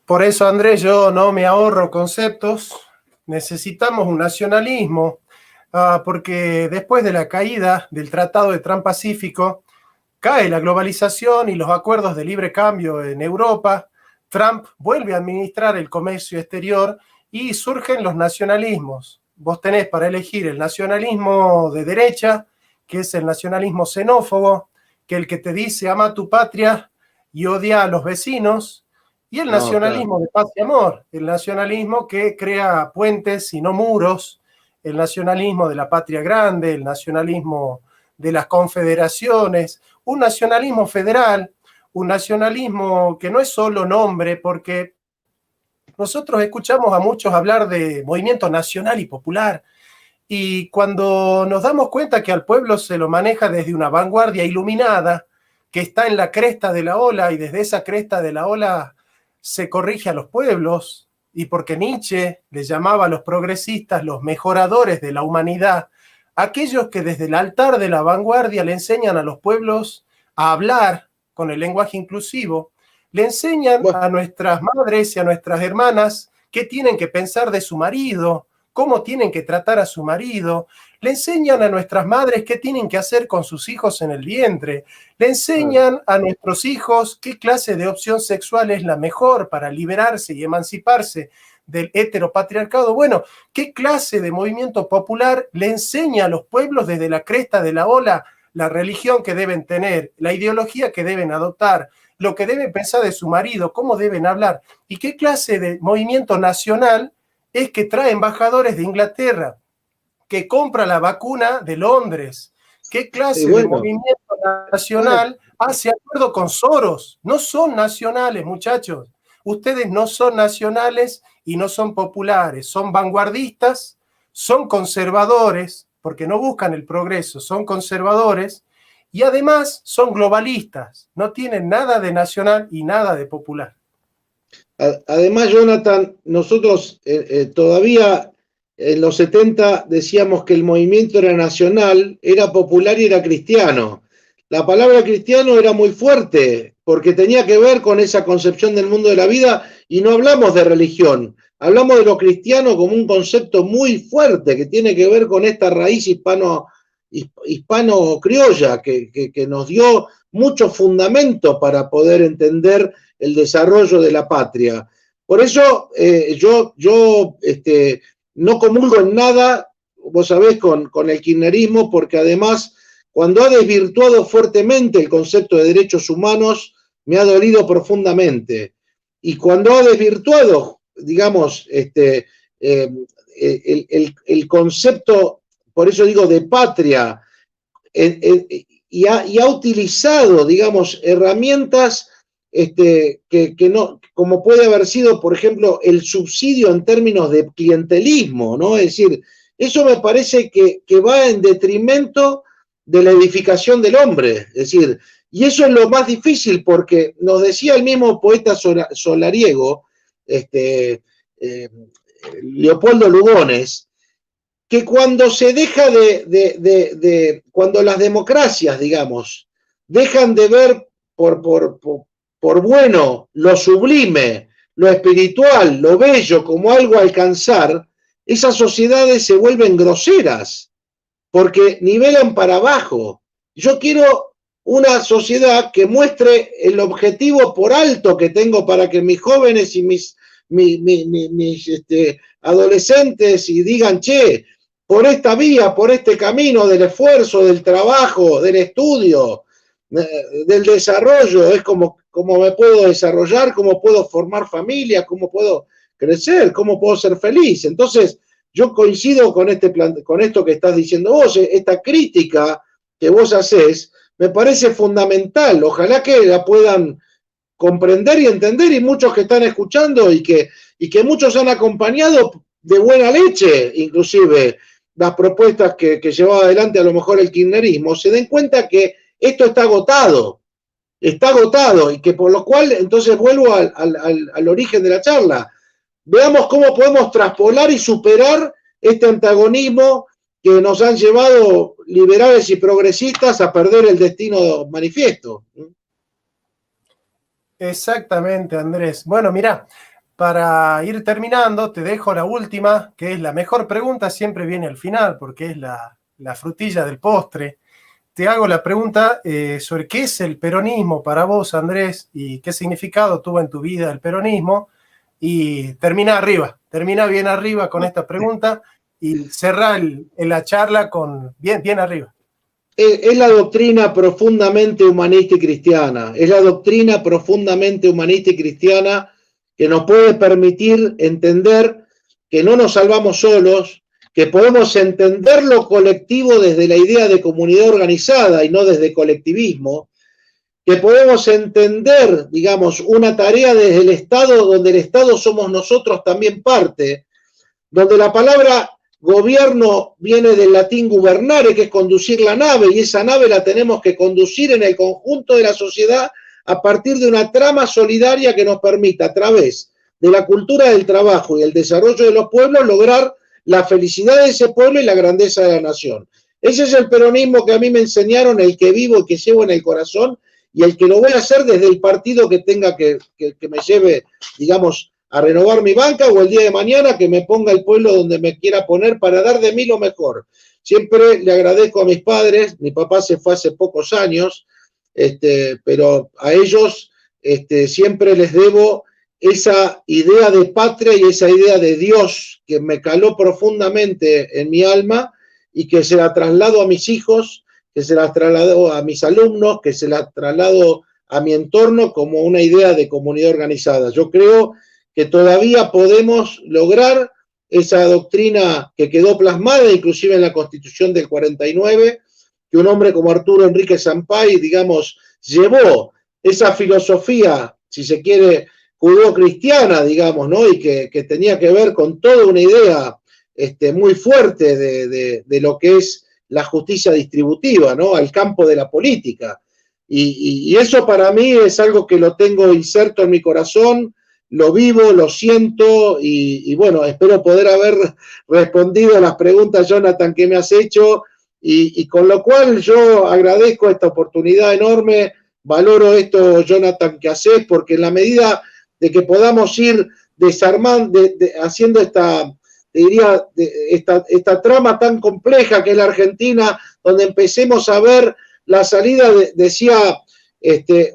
Por eso, Andrés, yo no me ahorro conceptos. Necesitamos un nacionalismo, porque después de la caída del Tratado de Transpacífico, cae la globalización y los acuerdos de libre cambio en Europa. Trump vuelve a administrar el comercio exterior y surgen los nacionalismos. Vos tenés para elegir el nacionalismo de derecha, que es el nacionalismo xenófobo, que el que te dice ama a tu patria y odia a los vecinos, y el nacionalismo de paz y amor, el nacionalismo que crea puentes y no muros, el nacionalismo de la patria grande, el nacionalismo de las confederaciones, un nacionalismo federal, un nacionalismo que no es solo nombre, porque nosotros escuchamos a muchos hablar de movimiento nacional y popular, y cuando nos damos cuenta que al pueblo se lo maneja desde una vanguardia iluminada, que está en la cresta de la ola, y desde esa cresta de la ola se corrige a los pueblos, y porque Nietzsche les llamaba a los progresistas los mejoradores de la humanidad, aquellos que desde el altar de la vanguardia le enseñan a los pueblos a hablar con el lenguaje inclusivo, le enseñan a nuestras madres y a nuestras hermanas qué tienen que pensar de su marido, cómo tienen que tratar a su marido, le enseñan a nuestras madres qué tienen que hacer con sus hijos en el vientre, le enseñan a nuestros hijos qué clase de opción sexual es la mejor para liberarse y emanciparse del heteropatriarcado. Bueno, ¿qué clase de movimiento popular le enseña a los pueblos desde la cresta de la ola la religión que deben tener, la ideología que deben adoptar, lo que debe pensar de su marido, cómo deben hablar, y qué clase de movimiento nacional es que trae embajadores de Inglaterra, que compra la vacuna de Londres, qué clase de movimiento nacional hace acuerdo con Soros. No son nacionales, muchachos. Ustedes no son nacionales y no son populares, son vanguardistas, son conservadores, porque no buscan el progreso, son conservadores, y además son globalistas, no tienen nada de nacional y nada de popular. Además, Jonathan, nosotros todavía en los 70 decíamos que el movimiento era nacional, era popular y era cristiano. La palabra cristiano era muy fuerte porque tenía que ver con esa concepción del mundo de la vida, y no hablamos de religión, hablamos de lo cristiano como un concepto muy fuerte que tiene que ver con esta raíz hispano-criolla que nos dio mucho fundamento para poder entender el desarrollo de la patria. Por eso yo no comulgo en nada, vos sabés, con el kirchnerismo, porque además, cuando ha desvirtuado fuertemente el concepto de derechos humanos, me ha dolido profundamente. Y cuando ha desvirtuado, digamos, el concepto, por eso digo, de patria, y ha utilizado, digamos, herramientas que no, como puede haber sido, por ejemplo, el subsidio en términos de clientelismo, ¿no? Es decir, eso me parece que va en detrimento de la edificación del hombre, es decir, y eso es lo más difícil, porque nos decía el mismo poeta solariego, Leopoldo Lugones, que cuando se deja cuando las democracias, digamos, dejan de ver por bueno lo sublime, lo espiritual, lo bello como algo a alcanzar, esas sociedades se vuelven groseras, porque nivelan para abajo. Yo quiero una sociedad que muestre el objetivo por alto que tengo para que mis jóvenes y mis adolescentes y digan, che, por esta vía, por este camino del esfuerzo, del trabajo, del estudio, del desarrollo, es como me puedo desarrollar, cómo puedo formar familia, cómo puedo crecer, cómo puedo ser feliz. Entonces, yo coincido con esto que estás diciendo vos, esta crítica que vos hacés, me parece fundamental. Ojalá que la puedan comprender y entender, y muchos que están escuchando y que muchos han acompañado de buena leche, inclusive, las propuestas que llevaba adelante a lo mejor el kirchnerismo, se den cuenta que esto está agotado, y que por lo cual, entonces vuelvo al origen de la charla. Veamos cómo podemos traspolar y superar este antagonismo que nos han llevado liberales y progresistas a perder el destino manifiesto. Exactamente, Andrés. Bueno, mira, para ir terminando, te dejo la última, que es la mejor pregunta, siempre viene al final, porque es la frutilla del postre. Te hago la pregunta sobre qué es el peronismo para vos, Andrés, y qué significado tuvo en tu vida el peronismo. Y termina bien arriba con esta pregunta y cerra la charla con bien arriba. Es la doctrina profundamente humanista y cristiana. Es la doctrina profundamente humanista y cristiana que nos puede permitir entender que no nos salvamos solos, que podemos entender lo colectivo desde la idea de comunidad organizada y no desde colectivismo, que podemos entender, digamos, una tarea desde el Estado, donde el Estado somos nosotros también parte, donde la palabra gobierno viene del latín gubernare, que es conducir la nave, y esa nave la tenemos que conducir en el conjunto de la sociedad a partir de una trama solidaria que nos permita, a través de la cultura del trabajo y el desarrollo de los pueblos, lograr la felicidad de ese pueblo y la grandeza de la nación. Ese es el peronismo que a mí me enseñaron, el que vivo y que llevo en el corazón, y el que lo voy a hacer desde el partido que tenga que me lleve, digamos, a renovar mi banca, o el día de mañana que me ponga el pueblo donde me quiera poner para dar de mí lo mejor. Siempre le agradezco a mis padres, mi papá se fue hace pocos años, pero a ellos siempre les debo esa idea de patria y esa idea de Dios que me caló profundamente en mi alma y que se la traslado a mis hijos, que se la traslado a mis alumnos, que se la traslado a mi entorno como una idea de comunidad organizada. Yo creo que todavía podemos lograr esa doctrina que quedó plasmada inclusive en la Constitución del 49, que un hombre como Arturo Enrique Sampay, digamos, llevó esa filosofía, si se quiere, judío-cristiana, digamos, ¿no? Y que tenía que ver con toda una idea muy fuerte de lo que es la justicia distributiva, ¿no? Al campo de la política. Y eso para mí es algo que lo tengo inserto en mi corazón, lo vivo, lo siento y bueno, espero poder haber respondido a las preguntas, Jonathan, que me has hecho y con lo cual yo agradezco esta oportunidad enorme, valoro esto, Jonathan, que haces, porque en la medida de que podamos ir desarmando, haciendo esta trama tan compleja que es la Argentina, donde empecemos a ver la salida, decía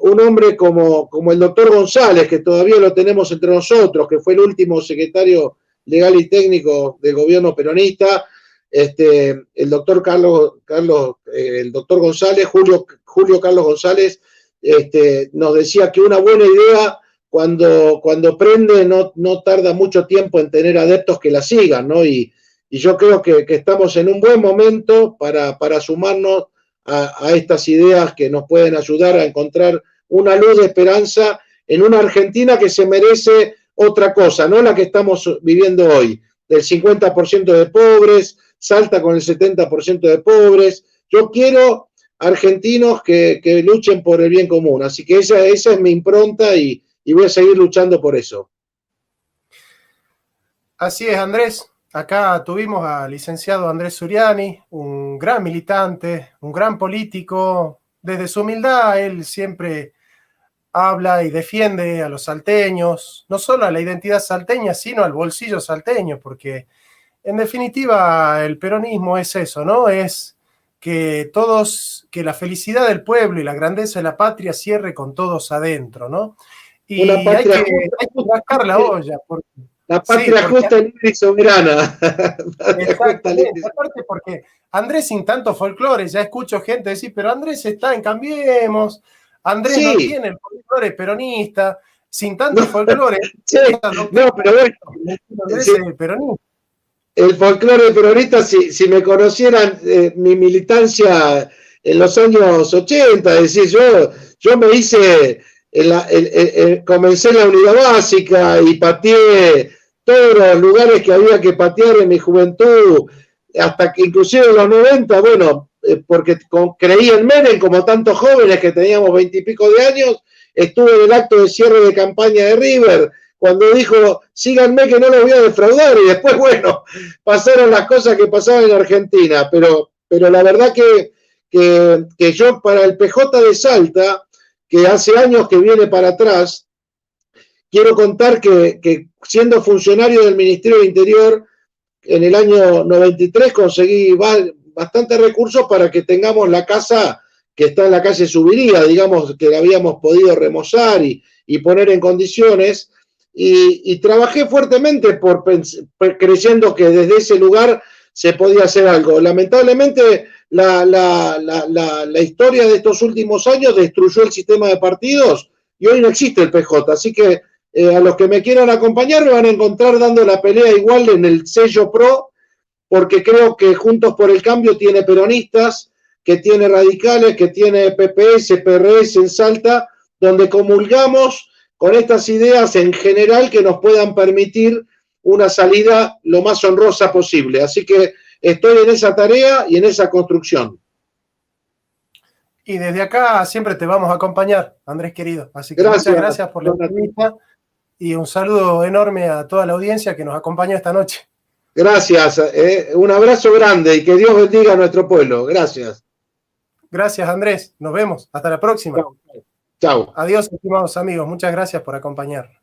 un hombre como el doctor González, que todavía lo tenemos entre nosotros, que fue el último secretario legal y técnico del gobierno peronista, el doctor el doctor González, Julio Carlos González, nos decía que una buena idea cuando prende no tarda mucho tiempo en tener adeptos que la sigan, ¿no? Y yo creo que estamos en un buen momento para sumarnos a estas ideas que nos pueden ayudar a encontrar una luz de esperanza en una Argentina que se merece otra cosa, no la que estamos viviendo hoy, del 50% de pobres, Salta con el 70% de pobres. Yo quiero argentinos que luchen por el bien común, así que esa es mi impronta y voy a seguir luchando por eso. Así es, Andrés. Acá tuvimos al licenciado Andrés Suriani, un gran militante, un gran político. Desde su humildad, él siempre habla y defiende a los salteños, no solo a la identidad salteña, sino al bolsillo salteño, porque en definitiva el peronismo es eso, ¿no? Es que la felicidad del pueblo y la grandeza de la patria cierre con todos adentro, ¿no? Y hay que rascar la olla. La patria justa, libre y soberana. Exactamente, aparte porque Andrés sin tanto folclore, ya escucho gente decir, pero Andrés está en Cambiemos, Andrés no tiene el folclore peronista, sin tanto folclore. No, pero bueno. Andrés es el peronista. El folclore peronista, si me conocieran mi militancia en los años 80, es decir, yo me hice, comencé en la unidad básica y pateé todos los lugares que había que patear en mi juventud, hasta que inclusive en los 90, bueno, porque creí en Menem, como tantos jóvenes que teníamos 20 y pico de años, estuve en el acto de cierre de campaña de River, cuando dijo, síganme que no los voy a defraudar, y después, bueno, pasaron las cosas que pasaban en Argentina, pero la verdad que yo para el PJ de Salta, que hace años que viene para atrás, quiero contar que siendo funcionario del Ministerio del Interior, en el año 93 conseguí bastantes recursos para que tengamos la casa que está en la calle Subiría, digamos que la habíamos podido remozar y poner en condiciones, y trabajé fuertemente creyendo que desde ese lugar se podía hacer algo. Lamentablemente la historia de estos últimos años destruyó el sistema de partidos y hoy no existe el PJ, así que a los que me quieran acompañar me van a encontrar dando la pelea igual en el sello PRO, porque creo que Juntos por el Cambio tiene peronistas, que tiene radicales, que tiene PPS, PRS en Salta, donde comulgamos con estas ideas en general que nos puedan permitir una salida lo más honrosa posible. Así que estoy en esa tarea y en esa construcción. Y desde acá siempre te vamos a acompañar, Andrés querido. Así que muchas gracias por la entrevista y un saludo enorme a toda la audiencia que nos acompaña esta noche. Gracias, un abrazo grande y que Dios bendiga a nuestro pueblo. Gracias. Gracias, Andrés. Nos vemos. Hasta la próxima. Chao. Adiós, estimados amigos. Muchas gracias por acompañarnos.